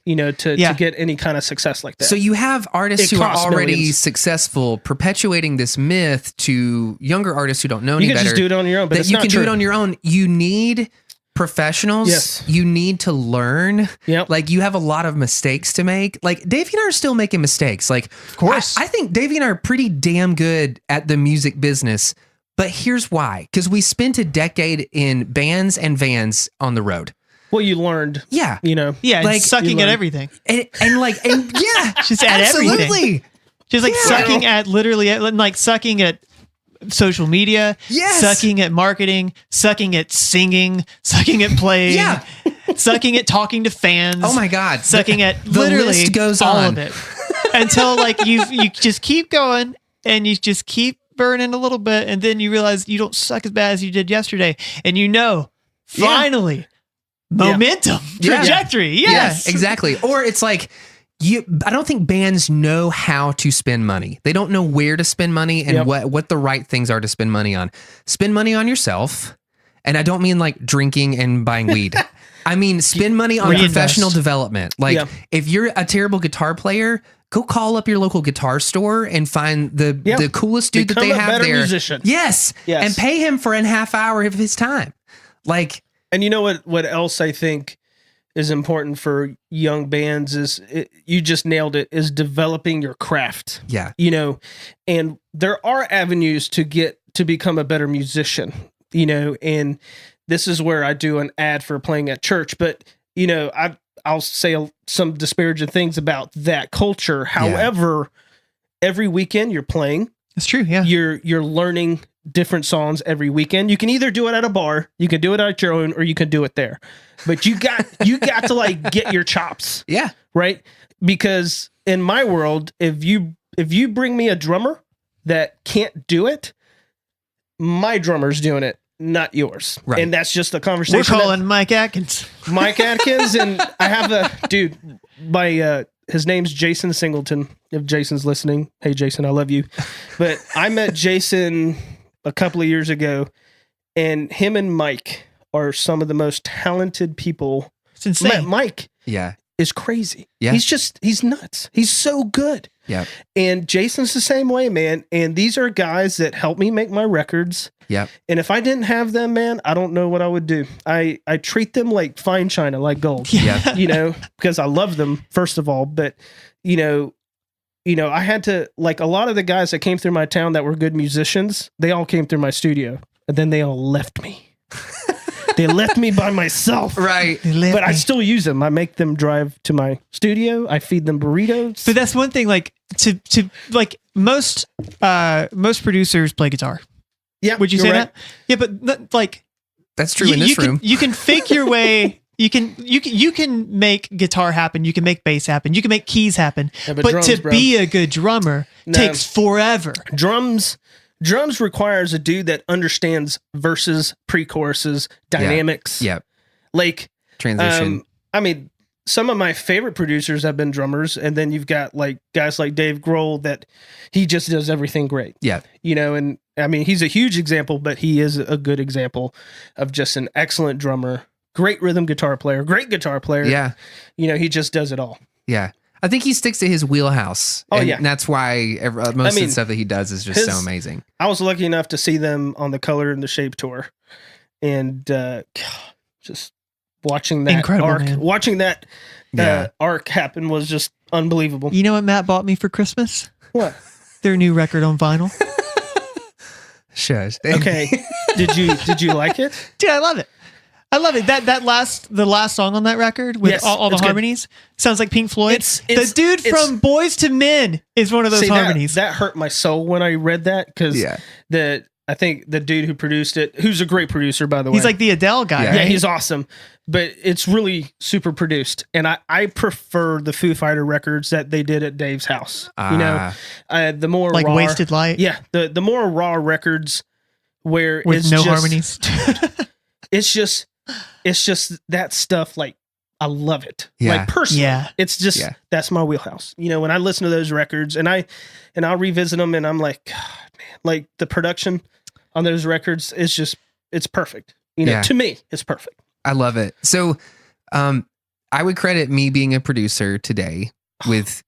To get any kind of success like that. So you have artists who are already successful perpetuating this myth to younger artists who don't know any better. You can just do it on your own, but that you can do it on your own. You need professionals. Yes. You need to learn. Yep. Like you have a lot of mistakes to make. Like Davey and I are still making mistakes. Like, of course. I think Davey and I are pretty damn good at the music business, but here's why. Because we spent a decade in bands and vans on the road. Well, you learned. Yeah. Like sucking at everything. And she's at everything. She's like sucking at sucking at social media, sucking at marketing, sucking at singing, sucking at playing, sucking at talking to fans. Oh my God. Sucking at the literally list goes all on. of it. Until like you just keep going and you just keep burning a little bit and then you realize you don't suck as bad as you did yesterday. And finally momentum, trajectory. Yes, exactly. Or it's like I don't think bands know how to spend money. They don't know where to spend money and what the right things are to spend money on. Spend money on yourself. And I don't mean like drinking and buying weed. I mean, spend money on professional development. Like if you're a terrible guitar player, go call up your local guitar store and find the coolest dude that they have there. Musician. Yes. And pay him for a half hour of his time. Like, and you know what else I think is important for young bands is you just nailed it, is developing your craft. Yeah. And there are avenues to become a better musician, and this is where I do an ad for playing at church, but I'll say some disparaging things about that culture. However, every weekend you're playing. It's true. Yeah. You're learning different songs every weekend. You can either do it at a bar, you can do it at your own, or you can do it there. But you got to like get your chops. Yeah. Right? Because in my world, if you bring me a drummer that can't do it, my drummer's doing it, not yours. Right. And that's just a conversation. We're calling Mike Atkins. Mike Atkins, and I have a dude by his name's Jason Singleton. If Jason's listening, hey Jason, I love you. But I met Jason a couple of years ago, and him and Mike are some of the most talented people. It's insane. Mike, yeah, is crazy. Yeah. He's nuts. He's so good. Yeah. And Jason's the same way, man. And these are guys that help me make my records. Yeah. And if I didn't have them, man, I don't know what I would do. I treat them like fine china, like gold. Yeah. You know, because I love them, first of all. But, you know, I had to, like, a lot of the guys that came through my town that were good musicians, they all came through my studio. And then they all left me. They left me by myself. Right. But I still use them. I make them drive to my studio. I feed them burritos. But that's one thing, like to like most producers play guitar. Yeah. Would you you're say right. that? Yeah, but like That's true in this room. You can fake your way. You can make guitar happen. You can make bass happen. You can make keys happen. Yeah, but drums, to bro. be a good drummer takes forever. Drums requires a dude that understands verses, pre-choruses, dynamics. Yeah. Like Transition. I mean, some of my favorite producers have been drummers, and then you've got like guys like Dave Grohl that he just does everything great. Yeah. You know, and I mean, he's a huge example, but he is a good example of just an excellent drummer, great rhythm guitar player, great guitar player. Yeah. You know, he just does it all. Yeah. I think he sticks to his wheelhouse. Oh, and yeah. that's why most of the stuff that he does is just so amazing. I was lucky enough to see them on the Color and the Shape tour. And just watching that Incredible, arc, man. watching that arc happen was just unbelievable. You know what Matt bought me for Christmas? What? Their new record on vinyl. Shush. Okay. Did you like it? Dude, I love it. I love it. The last song on that record with Yes, all the it's good. harmonies sounds like Pink Floyd. It's- the dude from Boys to Men is one of those See, harmonies. That hurt my soul when I read that because I think the dude who produced it, who's a great producer, by the way. He's like the Adele guy. Yeah. Right? Yeah, he's awesome. But it's really super produced. And I prefer the Foo Fighter records that they did at Dave's house. You know, the more like raw, Wasted Light. Yeah, the more raw records where With it's no just, harmonies. it's just that stuff. Like, I love it. Yeah. Like personally, Yeah. it's just that's my wheelhouse. You know, when I listen to those records and I'll revisit them and I'm like, God, man, like the production on those records is just it's perfect. You know, to me, it's perfect. I love it. So I would credit me being a producer today with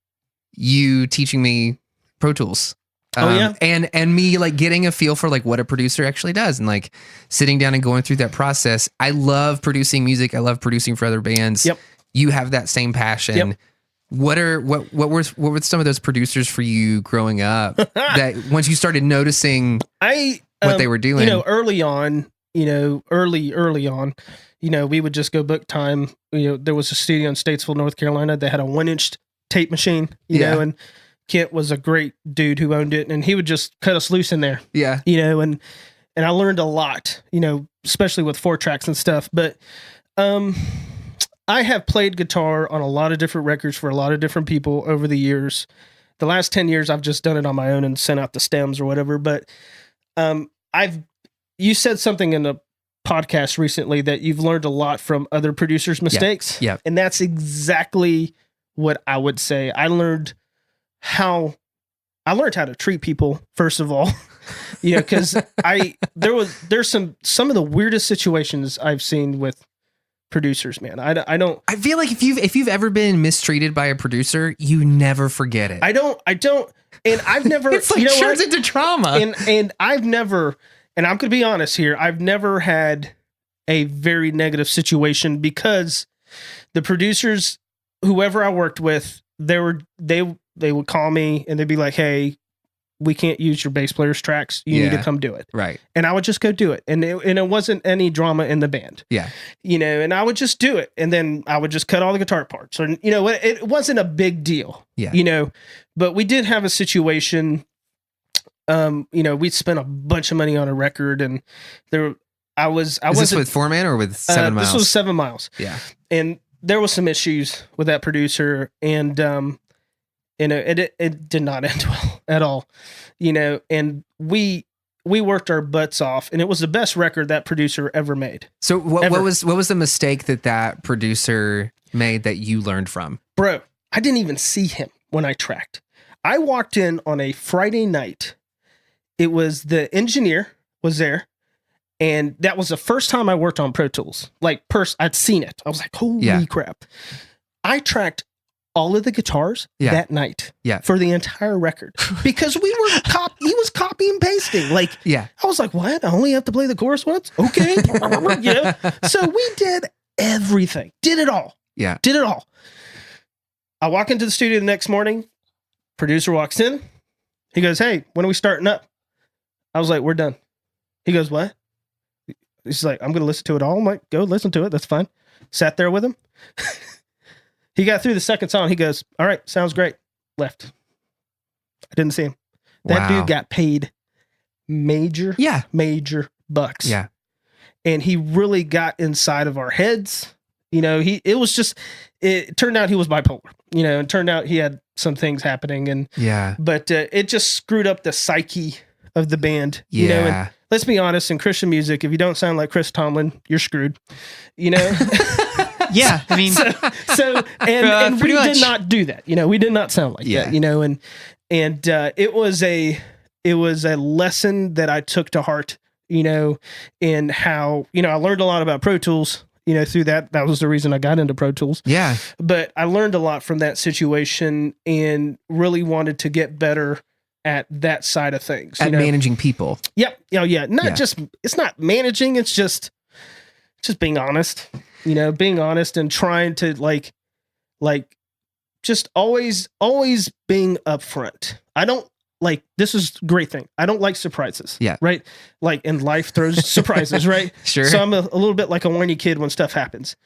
you teaching me Pro Tools. And me like getting a feel for like what a producer actually does and like sitting down and going through that process. I love producing music. I love producing for other bands. Yep. You have that same passion. Yep. What were some of those producers for you growing up that once you started noticing what they were doing? You know, early on, we would just go book time. You know, there was a studio in Statesville, North Carolina that had a 1-inch tape machine, you know, and Kent was a great dude who owned it and he would just cut us loose in there. Yeah. You know, and I learned a lot, you know, especially with 4-tracks and stuff. But I have played guitar on a lot of different records for a lot of different people over the years. The last 10 years, I've just done it on my own and sent out the stems or whatever. But you said something in a podcast recently that you've learned a lot from other producers' mistakes. Yeah. And that's exactly what I would say. I learned how to treat people, first of all, you know, because there's some of the weirdest situations I've seen with producers, man. I feel like if you've ever been mistreated by a producer, you never forget it. I don't, and I've never, it's like you know turns what? into trauma. And I've never, and I'm going to be honest here, I've never had a very negative situation because the producers, whoever I worked with, they would call me and they'd be like, "Hey, we can't use your bass player's tracks. You need to come do it." Right. And I would just go do it. And it wasn't any drama in the band. Yeah. You know, and I would just do it. And then I would just cut all the guitar parts. Or, you know, it wasn't a big deal. Yeah. You know, but we did have a situation, you know, we spent a bunch of money on a record and was this with 4-Man or with 7 Miles? This was 7 Miles. Yeah. And there was some issues with that producer and you know, it did not end well at all, you know, and we worked our butts off and it was the best record that producer ever made. So what was the mistake that producer made that you learned from? Bro, I didn't even see him when I tracked. I walked in on a Friday night. It was the engineer was there. And that was the first time I worked on Pro Tools. Like, I'd seen it. I was like, holy crap. I tracked all of the guitars that night for the entire record because he was copy and pasting. Like, I was like, what? I only have to play the chorus once? Okay. So we did everything. Did it all. Yeah. Did it all. I walk into the studio the next morning. Producer walks in. He goes, hey, when are we starting up? I was like, we're done. He goes, what? He's like, I'm going to listen to it all. I'm like, go listen to it. That's fine. Sat there with him. He got through the second song. He goes, all right, sounds great. Left. I didn't see him. That dude got paid major bucks. Yeah. And he really got inside of our heads. You know, it turned out he was bipolar, you know, and turned out he had some things happening. But it just screwed up the psyche of the band, you know, and let's be honest, in Christian music, if you don't sound like Chris Tomlin, you're screwed, you know? Yeah, I mean, and we did not do that. You know, we did not sound like that. You know, and it was a lesson that I took to heart. You know, in how I learned a lot about Pro Tools. You know, through that was the reason I got into Pro Tools. Yeah, but I learned a lot from that situation and really wanted to get better at that side of things. At managing people. Yep. Just it's not managing. It's just being honest. You know, being honest and trying to like just always being upfront. I don't like, this is a great thing. I don't like surprises. Yeah. Right. Like, and life throws surprises, right? Sure. So I'm a little bit like a whiny kid when stuff happens.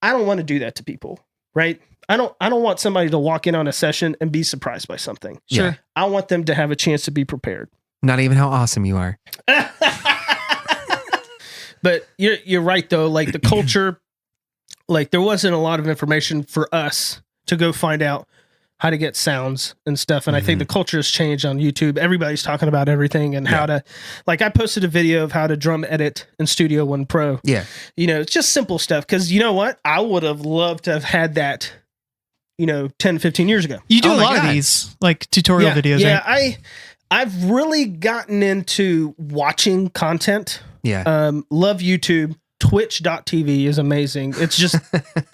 I don't want to do that to people. Right. I don't want somebody to walk in on a session and be surprised by something. Sure. Yeah. I want them to have a chance to be prepared. Not even how awesome you are. But you're right though. Like the culture, like there wasn't a lot of information for us to go find out how to get sounds and stuff. And I think the culture has changed on YouTube. Everybody's talking about everything and how to, like I posted a video of how to drum edit in Studio One Pro. Yeah. You know, it's just simple stuff. Cause you know what? I would have loved to have had that, 10, 15 years ago. You do a lot of these like tutorial videos. Yeah. Right? I've really gotten into watching content. Yeah. Love YouTube. Twitch.tv is amazing. It's just,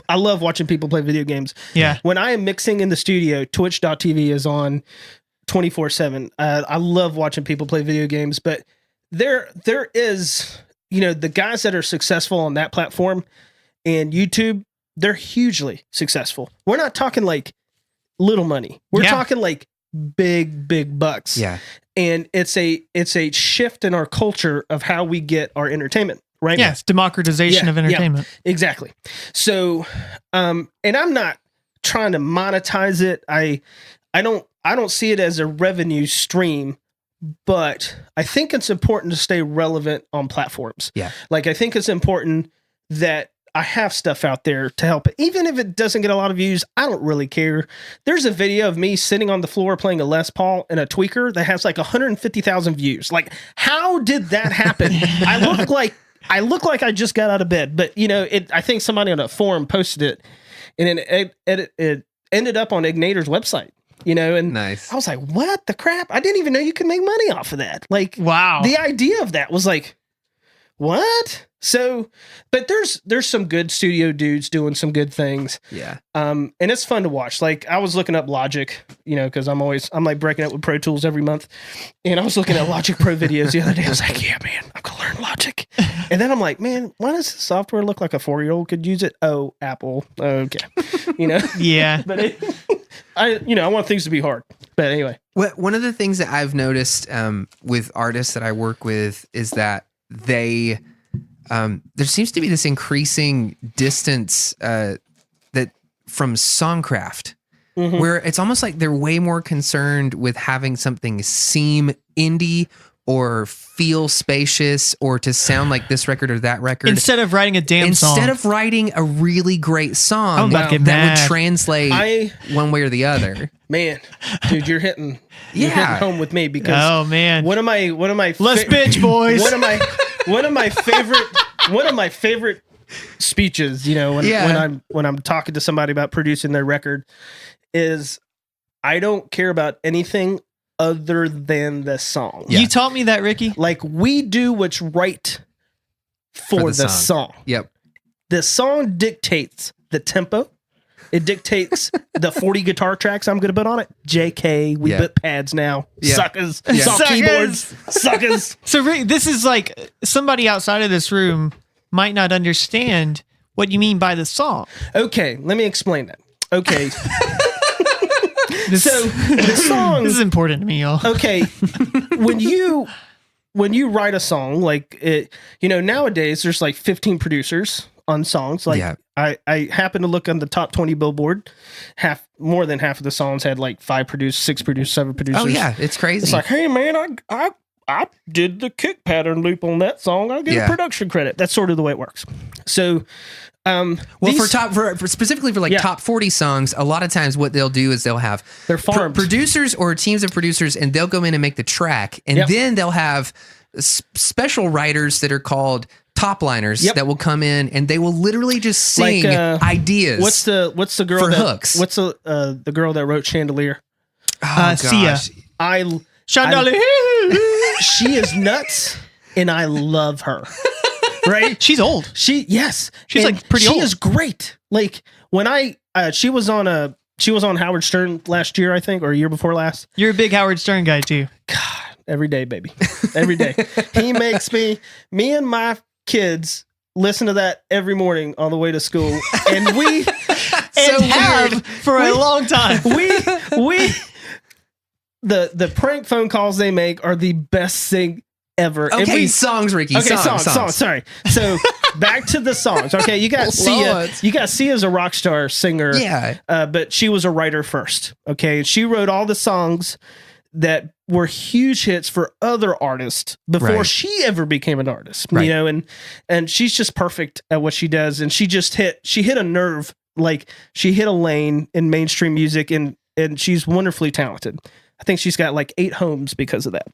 I love watching people play video games. Yeah. When I am mixing in the studio, Twitch.tv is on 24/7. I love watching people play video games, but there is, the guys that are successful on that platform and YouTube, they're hugely successful. We're not talking like little money. We're talking like big bucks. Yeah. And it's a shift in our culture of how we get our entertainment. Right. Yes, democratization of entertainment. Yeah, exactly. So, and I'm not trying to monetize it. I don't see it as a revenue stream, but I think it's important to stay relevant on platforms. Yeah. Like I think it's important that I have stuff out there to help. Even if it doesn't get a lot of views, I don't really care. There's a video of me sitting on the floor playing a Les Paul and a tweaker that has like 150,000 views. Like, how did that happen? I look like I just got out of bed, but I think somebody on a forum posted it, and it ended up on Ignator's website. And nice. I was like, "What the crap? I didn't even know you could make money off of that." Like, wow. The idea of that was like, what? So, but there's some good studio dudes doing some good things. Yeah. And it's fun to watch. Like I was looking up Logic, cause I'm like breaking up with Pro Tools every month. And I was looking at Logic Pro videos the other day. I was like, yeah, man, I'm gonna learn Logic. And then I'm like, man, why does the software look like a 4-year-old could use it? Oh, Apple. Okay. Yeah. But I want things to be hard. But anyway. Well, one of the things that I've noticed with artists that I work with is that there seems to be this increasing distance that from songcraft, where it's almost like they're way more concerned with having something seem indie or feel spacious or to sound like this record or that record. Instead of writing a damn song. Instead of writing a really great song that would translate one way or the other. Man, dude, you're hitting home with me because one of my let's bitch, boys. One of my favorite speeches, when I'm talking to somebody about producing their record is I don't care about anything other than the song. You taught me that, Ricky. Like we do what's right for the song. Yep. The song dictates the tempo, It dictates the 40 guitar tracks I'm going to put on it. JK, we put pads now. Yeah. Suckers. Yeah. Soft keyboards. Suckers. So Rick, this is like somebody outside of this room might not understand what you mean by the song. Okay, let me explain that. Okay. So the song. This is important to me, y'all. Okay, when you write a song, like it, nowadays there's like 15 producers on songs. Like I happen to look on the top 20 Billboard. More than half of the songs had like 5 producers, 6 producers, 7 producers. Oh yeah, it's crazy. It's like, hey man, I did the kick pattern loop on that song. I get a production credit. That's sort of the way it works. So. Specifically for top 40 songs, a lot of times what they'll do is they'll have they're farmed producers or teams of producers, and they'll go in and make the track, and then they'll have special writers that are called top liners that will come in, and they will literally just sing ideas. What's the girl for hooks? What's the girl that wrote Chandelier? Sia. Chandelier. She is nuts, and I love her. Right? She's old. She's and like pretty old. She is great. Like when she was on Howard Stern last year, I think, or a year before last. You're a big Howard Stern guy too. God, every day, baby. Every day. He makes me and my kids listen to that every morning on the way to school. And we have for a long time. The prank phone calls they make are the best thing ever. Okay, songs, Ricky. Okay, songs. Sorry. So back to the songs. Okay, you got Sia. You got Sia as a rock star singer. Yeah. But she was a writer first. Okay, and she wrote all the songs that were huge hits for other artists before she ever became an artist. Right. And she's just perfect at what she does. And she hit a nerve, like she hit a lane in mainstream music, and she's wonderfully talented. I think she's got like 8 homes because of that.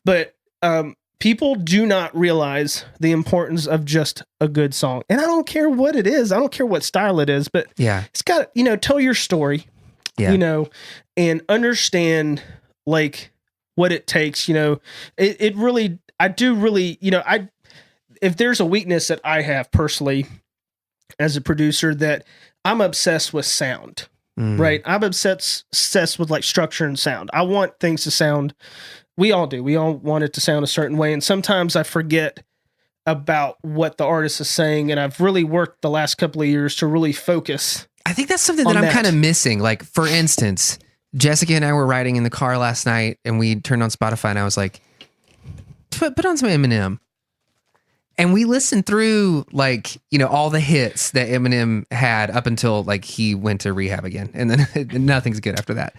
But people do not realize the importance of just a good song. And I don't care what it is. I don't care what style it is, but it's got, tell your story, and understand like what it takes, it really, I do really, if there's a weakness that I have personally as a producer, that I'm obsessed with sound, right? I'm obsessed with like structure and sound. I want things to sound. We all do. We all want it to sound a certain way. And sometimes I forget about what the artist is saying. And I've really worked the last couple of years to really focus. I think that's something that I'm kind of missing. Like, for instance, Jessica and I were riding in the car last night, and we turned on Spotify, and I was like, put on some Eminem. And we listened through like, all the hits that Eminem had up until like he went to rehab again. And then nothing's good after that.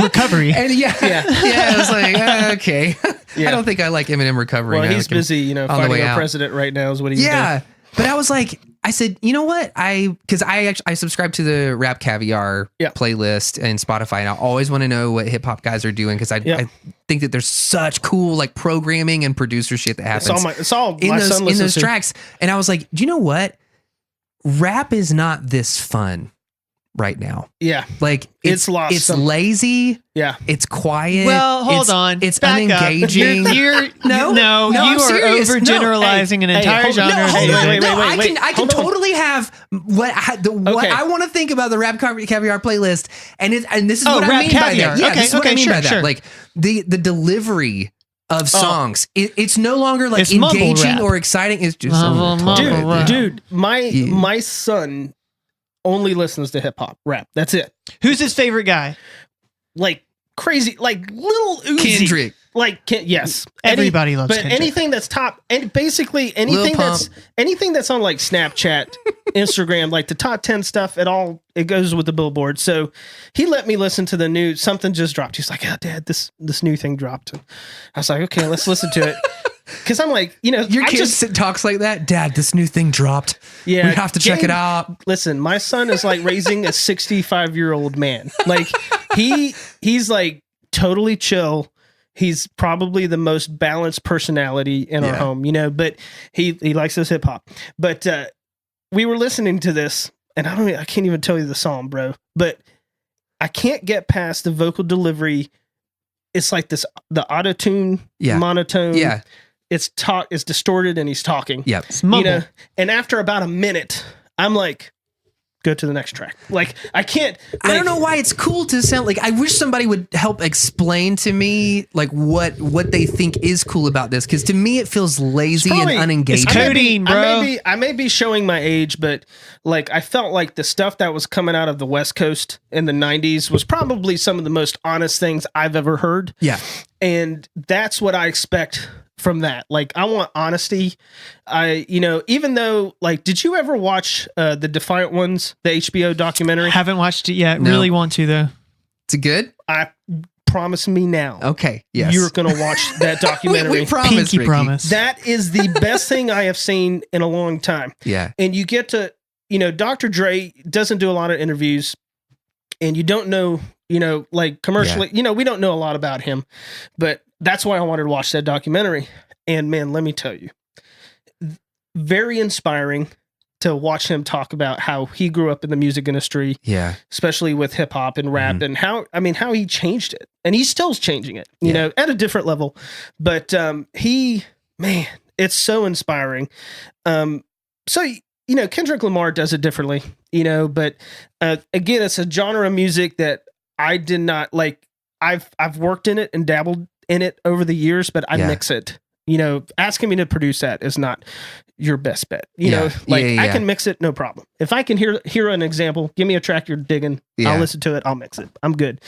Recovery. And I was like, okay. I don't think I like Eminem Recovery. Well, now. he's busy, fighting our president right now is what he's doing. But I was like, I said, you know what? Because I subscribe to the Rap Caviar playlist and Spotify, and I always want to know what hip hop guys are doing, because I think that there's such cool like programming and producer shit that happens. It's all in those tracks. And I was like, do you know what? Rap is not this fun right now. Yeah. Like it's lazy. Yeah. It's quiet. Well, hold on. It's back unengaging. You're no, you I'm are serious. overgeneralizing an entire genre. Wait, I can totally have what I want to think about the Rap Caviar playlist, and this is what I mean by that. Yeah, this is what I mean by that. Like the delivery of songs, it's no longer like engaging or exciting. It's just dude. My son only listens to hip hop rap. That's it. Who's his favorite guy? Like crazy, like Lil Uzi. Kendrick. Like yes, everybody loves. But Kendrick. anything that's top, and basically anything that's on like Snapchat, Instagram, like the top 10 stuff, it goes with the Billboard. So he let me listen to the new something just dropped. He's like, "Oh, Dad, this new thing dropped." And I was like, "Okay, let's listen to it." Because I'm like, your kid talks like that. Dad, this new thing dropped. Yeah, we have to check it out. Listen, my son is like raising a 65-year-old man. Like he's like totally chill. He's probably the most balanced personality in our home, but he likes this hip hop. But we were listening to this, and I can't even tell you the song, bro. But I can't get past the vocal delivery. It's like the auto-tune, monotone. Yeah. It's distorted, and he's talking. Yep. It's mumble. And after about a minute, I'm like, Go to the next track. Like, I can't. I don't know why it's cool to sound like. I wish somebody would help explain to me like what they think is cool about this, because to me it feels lazy and unengaging. It's codeine, bro. I may be showing my age, but like I felt like the stuff that was coming out of the West Coast in the 90s was probably some of the most honest things I've ever heard. Yeah. And that's what I expect from that. Like, I want honesty. Even though, like, did you ever watch the Defiant Ones, the HBO documentary? Haven't watched it yet. No. Really want to though. Is it good? I promise me now. Okay. Yes. You're going to watch that documentary. we promise, Pinky Ricky. promise. That is the best thing I have seen in a long time. Yeah. And you get to, Dr. Dre doesn't do a lot of interviews, and you don't know, like commercially, we don't know a lot about him, but that's why I wanted to watch that documentary. And man, let me tell you, very inspiring to watch him talk about how he grew up in the music industry, especially with hip hop and rap, and how he changed it, and he's still changing it, at a different level. But it's so inspiring. Kendrick Lamar does it differently, but again, it's a genre of music that I did not like. I've worked in it and dabbled in it over the years, but I mix it. Asking me to produce that is not your best bet. I can mix it, no problem. If I can hear an example, give me a track you're digging, I'll listen to it, I'll mix it. I'm good.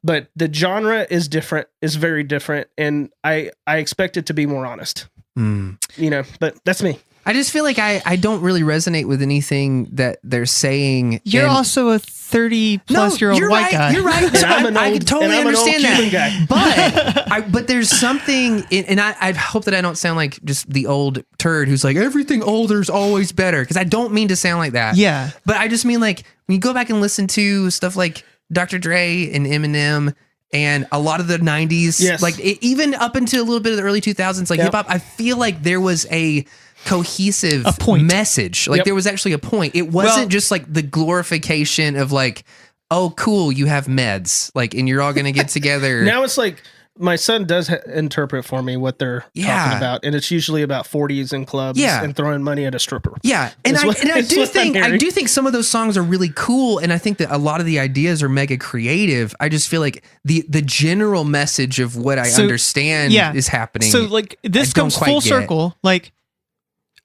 But the genre is different, is very different, and I expect it to be more honest. But that's me. I just feel like I don't really resonate with anything that they're saying. You're also a 30-plus-year-old white guy. You're right. So I can totally understand that. Guy. But there's something, and I hope that I don't sound like just the old turd who's like, everything older is always better. Because I don't mean to sound like that. Yeah. But I just mean like, when you go back and listen to stuff like Dr. Dre and Eminem, and a lot of the 90s, like even up into a little bit of the early 2000s, like hip hop, I feel like there was a cohesive message. Like there was actually a point. It wasn't just like the glorification of like, oh, cool, you have meds, like, and you're all going to get together. Now it's like, my son does interpret for me what they're talking about, and it's usually about 40s and clubs and throwing money at a stripper. Yeah, and I do think some of those songs are really cool, and I think that a lot of the ideas are mega creative. I just feel like the general message of what I understand is happening. So like this comes full circle. Like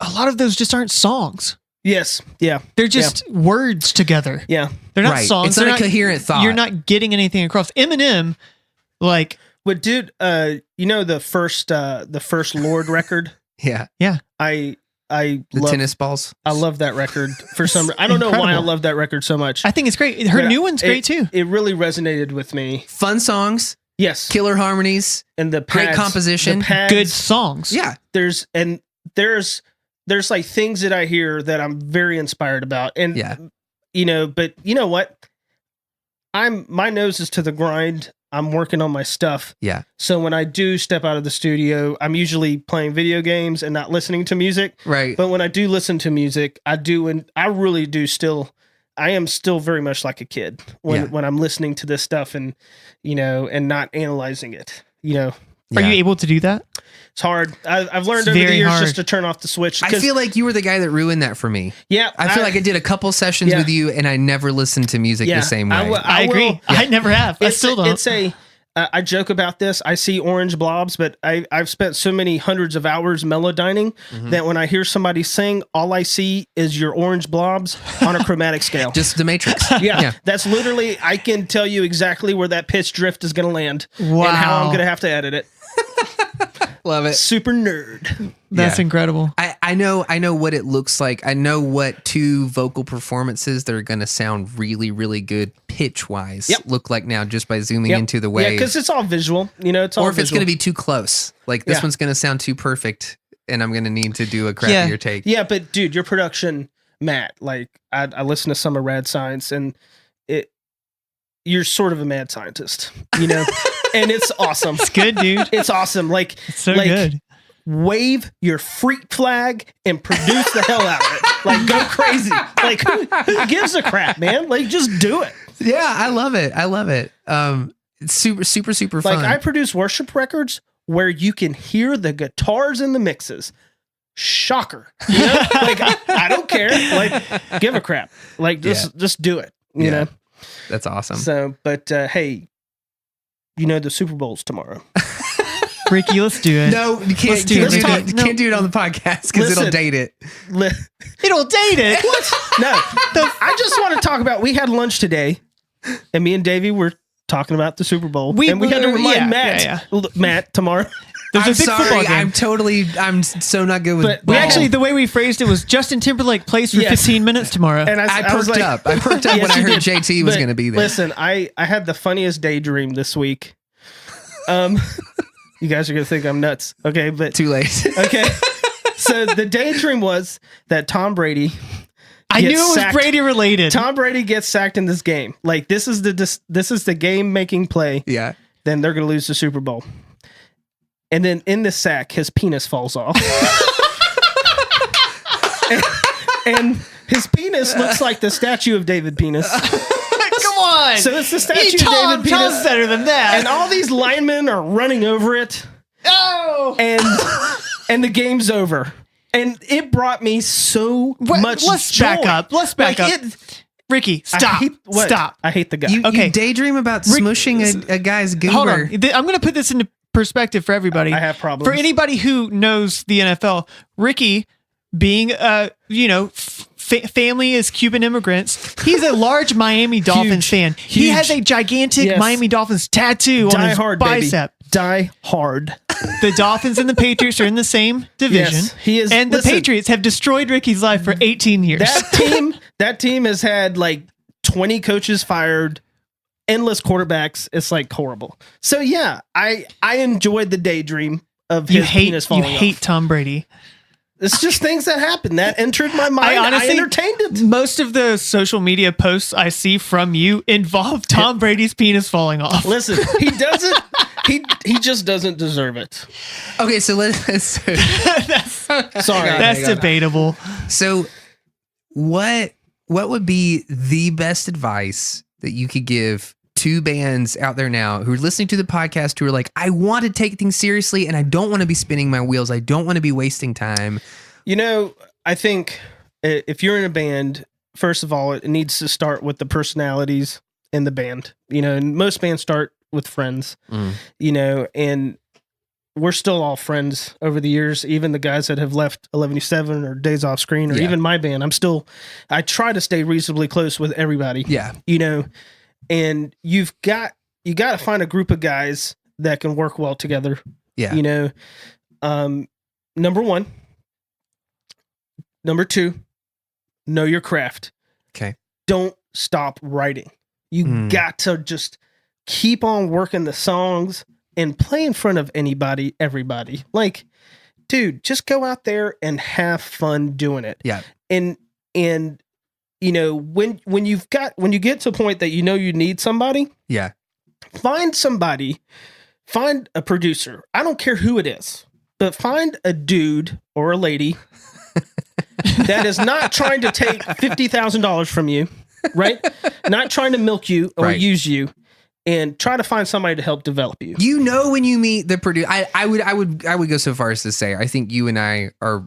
a lot of those just aren't songs. Yes. Yeah. They're just words together. Yeah. They're not songs. It's not a coherent thought. You're not getting anything across. Eminem, like. But dude, the first Lord record? Yeah. I love tennis balls. I love that record for some reason. I don't know why I love that record so much. I think it's great. Her new one's great too. It really resonated with me. Fun songs. Yes. Killer harmonies. And the pads, great composition. Good songs. Yeah. There's like things that I hear that I'm very inspired about. And but you know what? My nose is to the grind. I'm working on my stuff. Yeah. So when I do step out of the studio, I'm usually playing video games and not listening to music. Right. But when I do listen to music, I am still very much like a kid when I'm listening to this stuff and not analyzing it. Are you able to do that? It's hard. I've learned over the years just to turn off the switch. I feel like you were the guy that ruined that for me. Yeah. I feel like I did a couple sessions with you and I never listened to music the same way. I agree. Yeah. I never have. I still don't. I joke about this. I see orange blobs, but I've spent so many hundreds of hours melodyning that when I hear somebody sing, all I see is your orange blobs on a chromatic scale. Just the Matrix. Yeah. That's literally, I can tell you exactly where that pitch drift is going to land and how I'm going to have to edit it. Love it. Super nerd. That's incredible. I know what it looks like. I know what two vocal performances that are going to sound really, really good pitch wise look like now just by zooming into the waves. Yeah, because it's all visual. It's all or if visual. it's going to be too close. Like this one's going to sound too perfect and I'm going to need to do a crappier take. Yeah, but dude, your production, Matt, like I listen to some of Rad Science and you're sort of a mad scientist, and it's awesome. It's good, dude. It's awesome. Like, it's so good. Wave your freak flag and produce the hell out of it. Like, go crazy. Like, who gives a crap, man? Like, just do it. Yeah, I love it. It's super, super, super fun. Like, I produce worship records where you can hear the guitars in the mixes. shocker. You know? Like, I don't care. Like, give a crap. Like, just do it. You know? That's awesome. So, but hey, you know, the Super Bowl's tomorrow. Ricky, let's do it. No, you can't, Let's do it. can't do it on the podcast because it'll date it. It'll date it. No, I just want to talk about, we had lunch today and me and Davey were talking about the Super Bowl. And we had to remind Matt tomorrow. There's I'm a big football sorry. game. I'm so not good with. But We actually, the way we phrased it was Justin Timberlake plays for 15 minutes tomorrow. And I was perked like, up. I perked up when I heard JT was going to be there. Listen, I had the funniest daydream this week. You guys are going to think I'm nuts. Okay, but Too late. okay. So the daydream was that Tom Brady. I knew it was sacked. Brady related. Tom Brady gets sacked in this game. Like, this is the game making play. Yeah. Then they're going to lose the Super Bowl. And then in the sack, his penis falls off. and his penis looks like the statue of David Penis. Come on. So it's the statue Tom, of David Penis. Tom's better than that. And all these linemen are running over it. Oh. And the game's over. And it brought me so much Let's joy. back up. Let's back up. Ricky, stop. Stop. I hate the guy. You daydream about smushing a guy's goober. Hold on. I'm going to put this into perspective for everybody. I have problems. For anybody who knows the NFL, Ricky, being family is Cuban immigrants, he's a large Miami Dolphins fan. He has a gigantic Miami Dolphins tattoo on his bicep. Baby. Die hard. The Dolphins and the Patriots are in the same division. Yes, he is. And the Patriots have destroyed Ricky's life for 18 years. That team has had like 20 coaches fired, endless quarterbacks. It's like horrible. So yeah, I enjoyed the daydream of his penis falling off. You hate Tom Brady. It's just things that happened that entered my mind. I entertained it. Most of the social media posts I see from you involve Tom Brady's penis falling off. Listen, he doesn't. He just doesn't deserve it. Okay, so let's. Sorry, That's debatable. So, what would be the best advice that you could give to bands out there now who are listening to the podcast who are like, I want to take things seriously and I don't want to be spinning my wheels. I don't want to be wasting time. You know, I think if you're in a band, first of all, it needs to start with the personalities in the band. You know, and most bands start with friends, you know, and we're still all friends over the years. Even the guys that have left 11-7 or Days Off Screen or even my band, I try to stay reasonably close with everybody. Yeah. You know, and you got to find a group of guys that can work well together. Yeah. You know, number one. Number two, know your craft. Okay. Don't stop writing. You got to just keep on working the songs and play in front of everybody. Like, dude, just go out there and have fun doing it. Yeah. And you know, when you get to a point that you know you need somebody, find a producer. I don't care who it is, but find a dude or a lady that is not trying to take $50,000 from you, right? Not trying to milk you or use you, and try to find somebody to help develop you. You know, when you meet the producer, I would go so far as to say, I think you and I are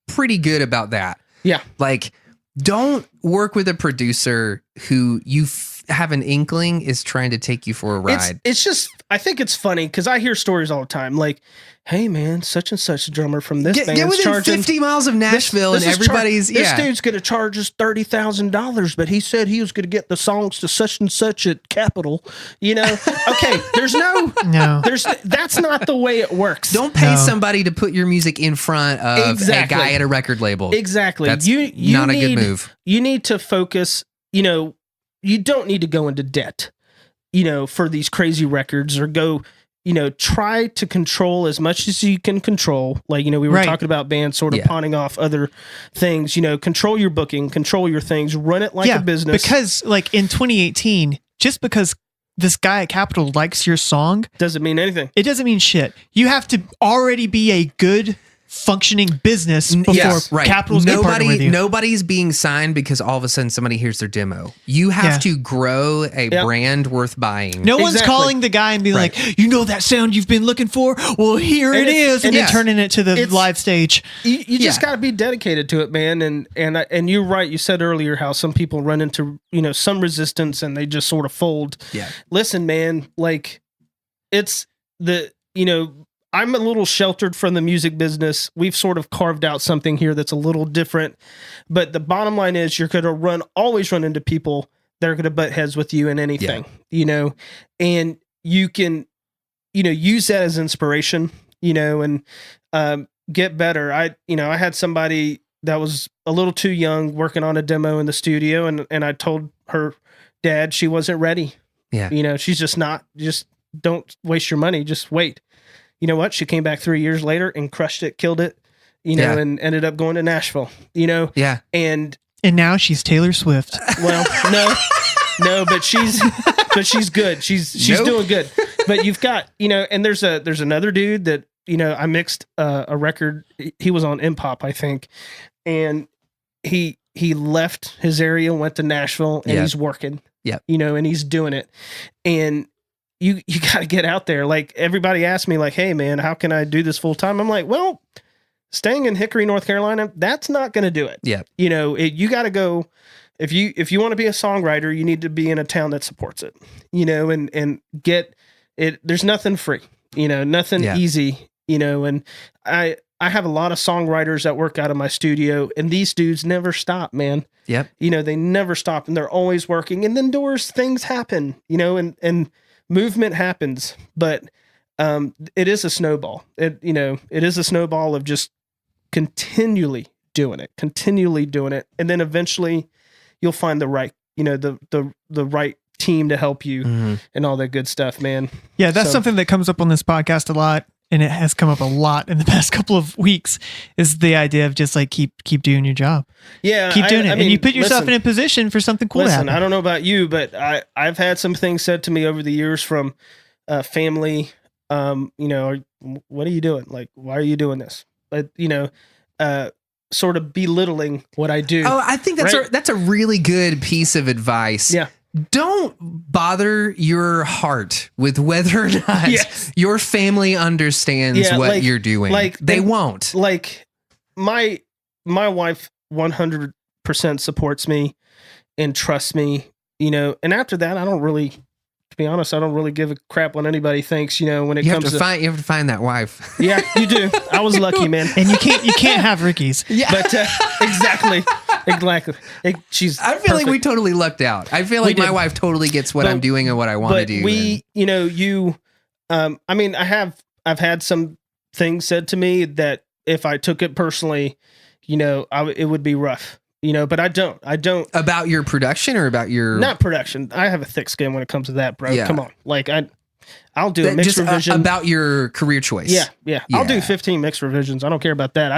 pretty good about that. Yeah. Like, don't work with a producer who you have an inkling is trying to take you for a ride. It's just, I think it's funny because I hear stories all the time. Like, hey man, such and such drummer from this band get is within charging 50 miles of Nashville and everybody's this dude's going to charge us $30,000, but he said he was going to get the songs to such and such at Capitol. You know, okay, that's not the way it works. Don't pay somebody to put your music in front of a guy at a record label. Exactly. That's not a good move. You need to focus. You know, you don't need to go into debt, you know, for these crazy records, or go, you know, try to control as much as you can control. Like, you know, we were talking about bands sort of pawning off other things, you know, control your booking, control your things, run it like a business. Because like in 2018, just because this guy at Capitol likes your song doesn't mean anything. It doesn't mean shit. You have to already be a good functioning business before Yes, right. Capitol's going to partner with you. Nobody's being signed because all of a sudden somebody hears their demo. You have to grow a brand worth buying. No one's calling the guy and being like, you know that sound you've been looking for? Well, here it is. And then turning it to the live stage. You just got to be dedicated to it, man. And you're right. You said earlier how some people run into, some resistance and they just sort of fold. Yeah. Listen, man, like it's I'm a little sheltered from the music business. We've sort of carved out something here that's a little different. But the bottom line is you're going to always run into people that are going to butt heads with you in anything, and you can, use that as inspiration, and get better. I had somebody that was a little too young working on a demo in the studio, and I told her dad she wasn't ready. Yeah. She's just not. Just don't waste your money. Just wait. You know what? She came back 3 years later and crushed it, killed it, and ended up going to Nashville, Yeah. And now she's Taylor Swift. Well, no, but she's good. She's doing good. But you've got, and there's another dude that, I mixed a record. He was on Impop, I think. And he left his area, went to Nashville, and he's working. Yeah. And he's doing it. And you got to get out there. Like everybody asked me like, hey man, how can I do this full time? I'm like, well, staying in Hickory, North Carolina, that's not going to do it. Yeah. You got to go. If you want to be a songwriter, you need to be in a town that supports it, and get it. There's nothing free, nothing easy, and I have a lot of songwriters that work out of my studio, and these dudes never stop, man. Yep. They never stop, and they're always working, and then things happen, and movement happens, but it is a snowball. It is a snowball of just continually doing it, and then eventually you'll find the right, the right team to help you and all that good stuff, man. Yeah, that's something that comes up on this podcast a lot, and it has come up a lot in the past couple of weeks, is the idea of just like keep doing your job. Yeah, keep doing it, I mean, and you put yourself in a position for something cool to happen. I don't know about you, but I've had some things said to me over the years from family. What are you doing? Like, why are you doing this? But sort of belittling what I do. Oh, I think that's a really good piece of advice. Yeah. Don't bother your heart with whether or not your family understands what you're doing. Like they won't. Like my wife 100% supports me and trusts me, and after that, I don't really, to be honest, I don't really give a crap what anybody thinks, when it comes to you have to find that wife. Yeah, you do. I was lucky, man. And you can't have Ricky's. Yeah. But exactly. She's I feel like we totally lucked out. I feel like my wife totally gets what I'm doing and what I want to do. I've had some things said to me that if I took it personally, it would be rough. But I don't about your production or about your not production. I have a thick skin when it comes to that, bro. Yeah. Come on. Like I'll do a mixed revision about your career choice. Yeah. I'll do 15 mixed revisions. I don't care about that.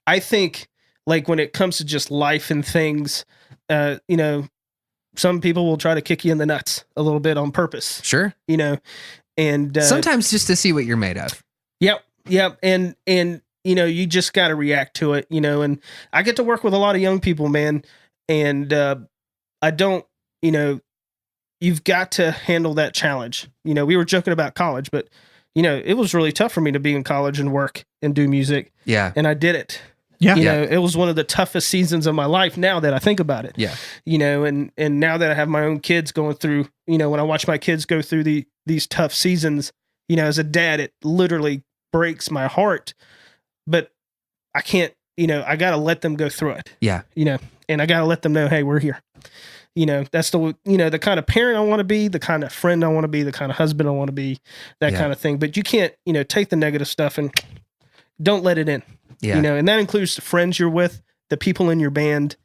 I think like when it comes to just life and things, some people will try to kick you in the nuts a little bit on purpose. Sure. And sometimes just to see what you're made of. Yep. And you just got to react to it, and I get to work with a lot of young people, man. And I don't, you've got to handle that challenge. We were joking about college, but, it was really tough for me to be in college and work and do music. Yeah. And I did it. Yeah. It was one of the toughest seasons of my life now that I think about it. Yeah. And now that I have my own kids going through, when I watch my kids go through these tough seasons, as a dad, it literally breaks my heart. But I can't, I got to let them go through it. Yeah. And I got to let them know, hey, we're here. That's the kind of parent I want to be, the kind of friend I want to be, the kind of husband I want to be, that kind of thing. But you can't, take the negative stuff and don't let it in. Yeah. And that includes the friends you're with, the people in your band.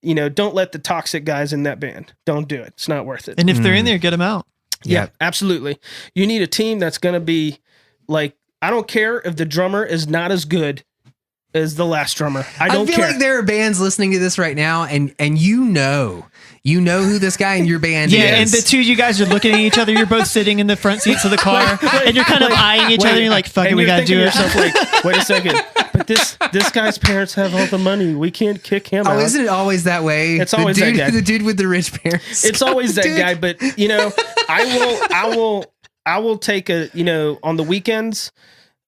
Don't let the toxic guys in that band. Don't do it. It's not worth it. And if they're in there, get them out. Yeah, absolutely. You need a team that's going to be like, I don't care if the drummer is not as good. is the last drummer. I I don't feel care. like there are bands listening to this right now, and you know who this guy in your band Yeah, and is. the two of you guys are looking at each other. You're both sitting in the front seats of the car, and you're kind of eyeing each other. And you're like, "Fuck it, and we you're gotta do thinking it." to yourself, like, wait a second, but this guy's parents have all the money. We can't kick him out. Isn't it always that way? It's always that guy. The dude with the rich parents. It's always that Dude. guy. But I will take a, on the weekends,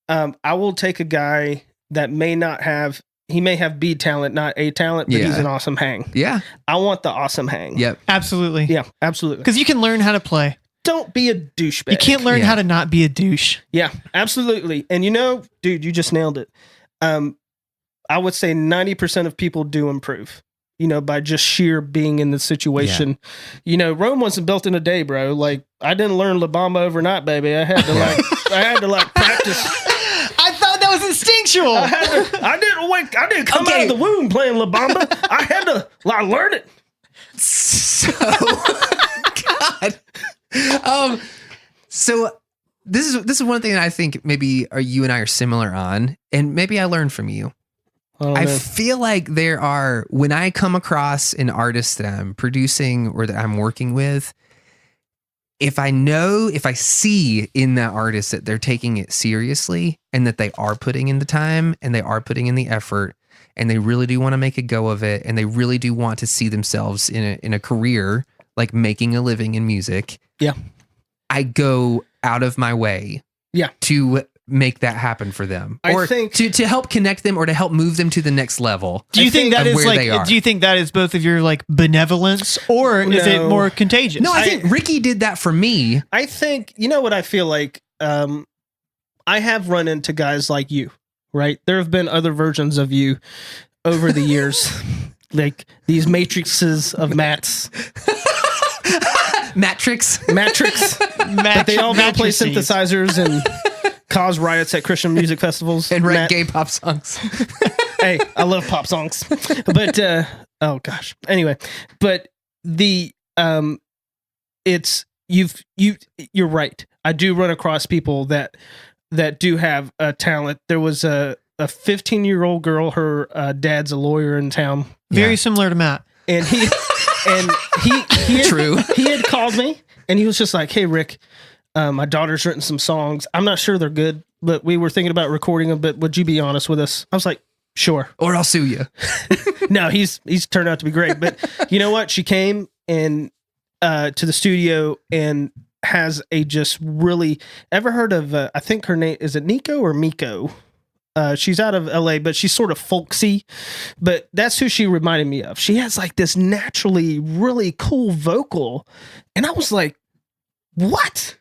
I will take a guy that may not have. He may have B talent, not A talent, but he's an awesome hang. Yeah. I want the awesome hang. Yep. Absolutely. Yeah, absolutely. Because you can learn how to play. Don't be a douchebag. You can't learn Yeah. how to not be a douche. Yeah, absolutely. And dude, you just nailed it. I would say 90% of people do improve, by just sheer being in the situation. Rome wasn't built in a day, bro. Like, I didn't learn La Bamba overnight, baby. I had to practice. I thought that was instinctual. I didn't come out of the womb playing La Bamba. I had to learn it. So, God. So this is one thing that I think maybe you and I are similar on, and maybe I learned from you. Oh, I man. feel like when I come across an artist that I'm producing or that I'm working with, if I see in that artist that they're taking it seriously and that they are putting in the time and they are putting in the effort and they really do want to make a go of it and they really do want to see themselves in a career, like making a living in music. Yeah. I go out of my way. Yeah. To make that happen for them, I or think- to help connect them or to help move them to the next level. Do you think that of is where like? they are. Do you think that is both of your like benevolence, or is it No. more contagious? No, I think Ricky did that for me. I think, what I feel like? I have run into guys like you, right? There have been other versions of you over the years, like these matrices of Matts. Matrix. But they all go play synthesizers and cause riots at Christian music festivals. And write Matt- gay pop songs. Hey, I love pop songs. But oh gosh. Anyway, but the it's you're right. I do run across people that do have a talent. There was a 15-year-old girl, her dad's a lawyer in town. Very similar to Matt. And he True. He had called me and he was just like, "Hey Rick, my daughter's written some songs. I'm not sure they're good, but we were thinking about recording them, but would you be honest with us?" I was like, "Sure." Or I'll sue you. No, he's turned out to be great. But you know what? She came and to the studio and has a just really, ever heard of I think her name is it Nico or Miko? She's out of LA, but she's sort of folksy, but that's who she reminded me of. She has like this naturally really cool vocal. And I was like, what?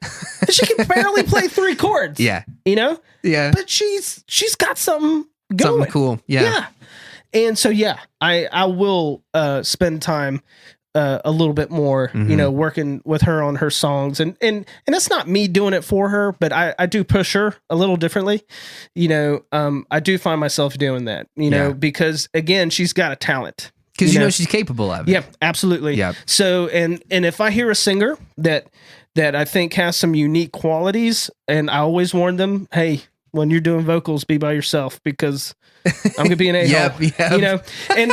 She can barely play 3 chords. Yeah. Yeah. But she's got something going. Something cool. Yeah. And so, I will spend time a little bit more, working with her on her songs, and it's not me doing it for her, but I do push her a little differently. I do find myself doing that, because again, she's got a talent. Because she's capable of it. Yeah, absolutely. Yep. So, and if I hear a singer that I think has some unique qualities, and I always warn them, hey, when you're doing vocals, be by yourself, because I'm gonna be an a-hole. Yep. And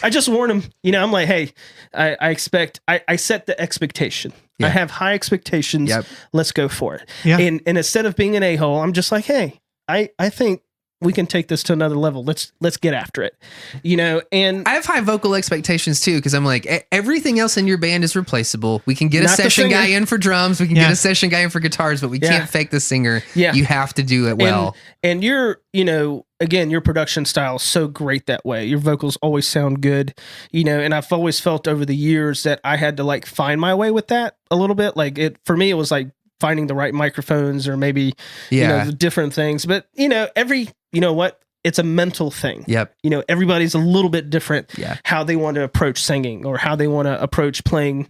I just warn them. I'm like, hey, I expect. I set the expectation. Yeah. I have high expectations. Yep. Let's go for it. Yeah. And instead of being an a-hole, I'm just like, hey, I think we can take this to another level. Let's get after it. And I have high vocal expectations too, because I'm like, everything else in your band is replaceable. We can get a Not the session singer. guy in for drums. We can get a session guy in for guitars, but we Yeah. can't fake the singer. Yeah. You have to do it well. And you're, again, your production style is so great that way. Your vocals always sound good, and I've always felt over the years that I had to like find my way with that a little bit. Like for me, it was like finding the right microphones or maybe, the different things. But, it's a mental thing. Yep. Everybody's a little bit different Yeah. how they want to approach singing or how they want to approach playing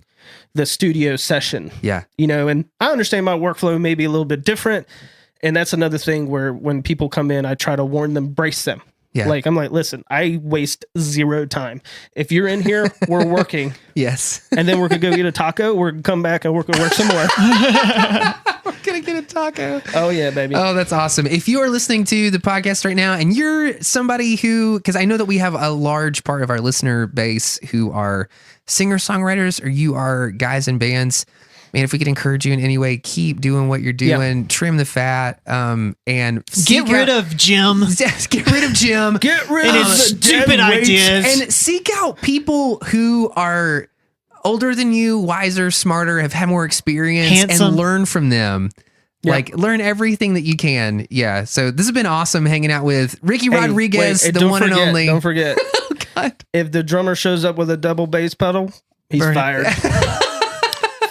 the studio session. Yeah. And I understand my workflow may be a little bit different. And that's another thing where when people come in, I try to warn them, brace them. Yeah. Like, I'm like, listen, I waste zero time. If you're in here, we're working. Yes. And then we're going to go get a taco. We're going to come back and we're going to work some more. We're going to get a taco. Oh, yeah, baby. Oh, that's awesome. If you are listening to the podcast right now and you're somebody who, because I know that we have a large part of our listener base who are singer-songwriters, or you are guys in bands, man, if we could encourage you in any way, keep doing what you're doing, trim the fat, and get rid of Jim. Get rid of Jim. Get rid and of his the stupid dead weight. ideas. And seek out people who are older than you, wiser, smarter, have had more experience, Handsome. and learn from them. Yep. Like, learn everything that you can. Yeah. So this has been awesome hanging out with Ricky Rodriguez, wait, the don't one forget, and only. Don't forget. Oh, God. If the drummer shows up with a double bass pedal, he's Burn it. fired.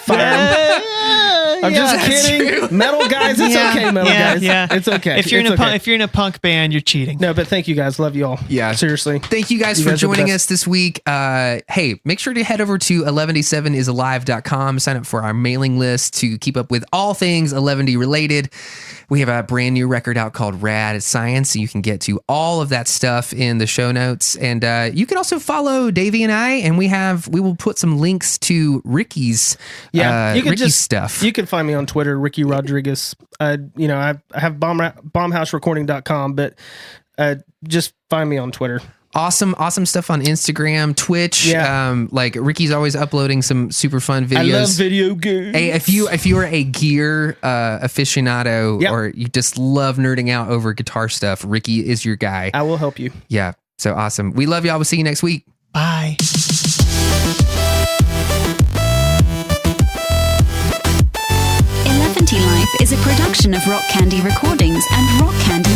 Fire him. I'm Yeah, just that's kidding. true. Metal guys, it's okay. Metal guys, it's okay. If you're It's in a okay. if you're in a punk band, you're cheating. No, but thank you guys. Love you all. Yeah. Seriously. Thank you guys You for guys are the joining best. us this week. Hey, make sure to head over to 11d7isalive.com, sign up for our mailing list to keep up with all things 11D related. We have a brand new record out called Rad Science, so you can get to all of that stuff in the show notes. And you can also follow Davey and I, and we will put some links to Ricky's You can Ricky's stuff. You can find me on Twitter, Ricky Rodriguez. I have bombhouserecording.com, but just find me on Twitter. Awesome stuff on Instagram, Twitch. Yeah. Like Ricky's always uploading some super fun videos. I love video games. Hey, if you are a gear aficionado, Yep. or you just love nerding out over guitar stuff, Ricky is your guy. I will help you. Yeah. So awesome. We love y'all. We'll see you next week. Bye. 11T Life is a production of Rock Candy Recordings and Rock Candy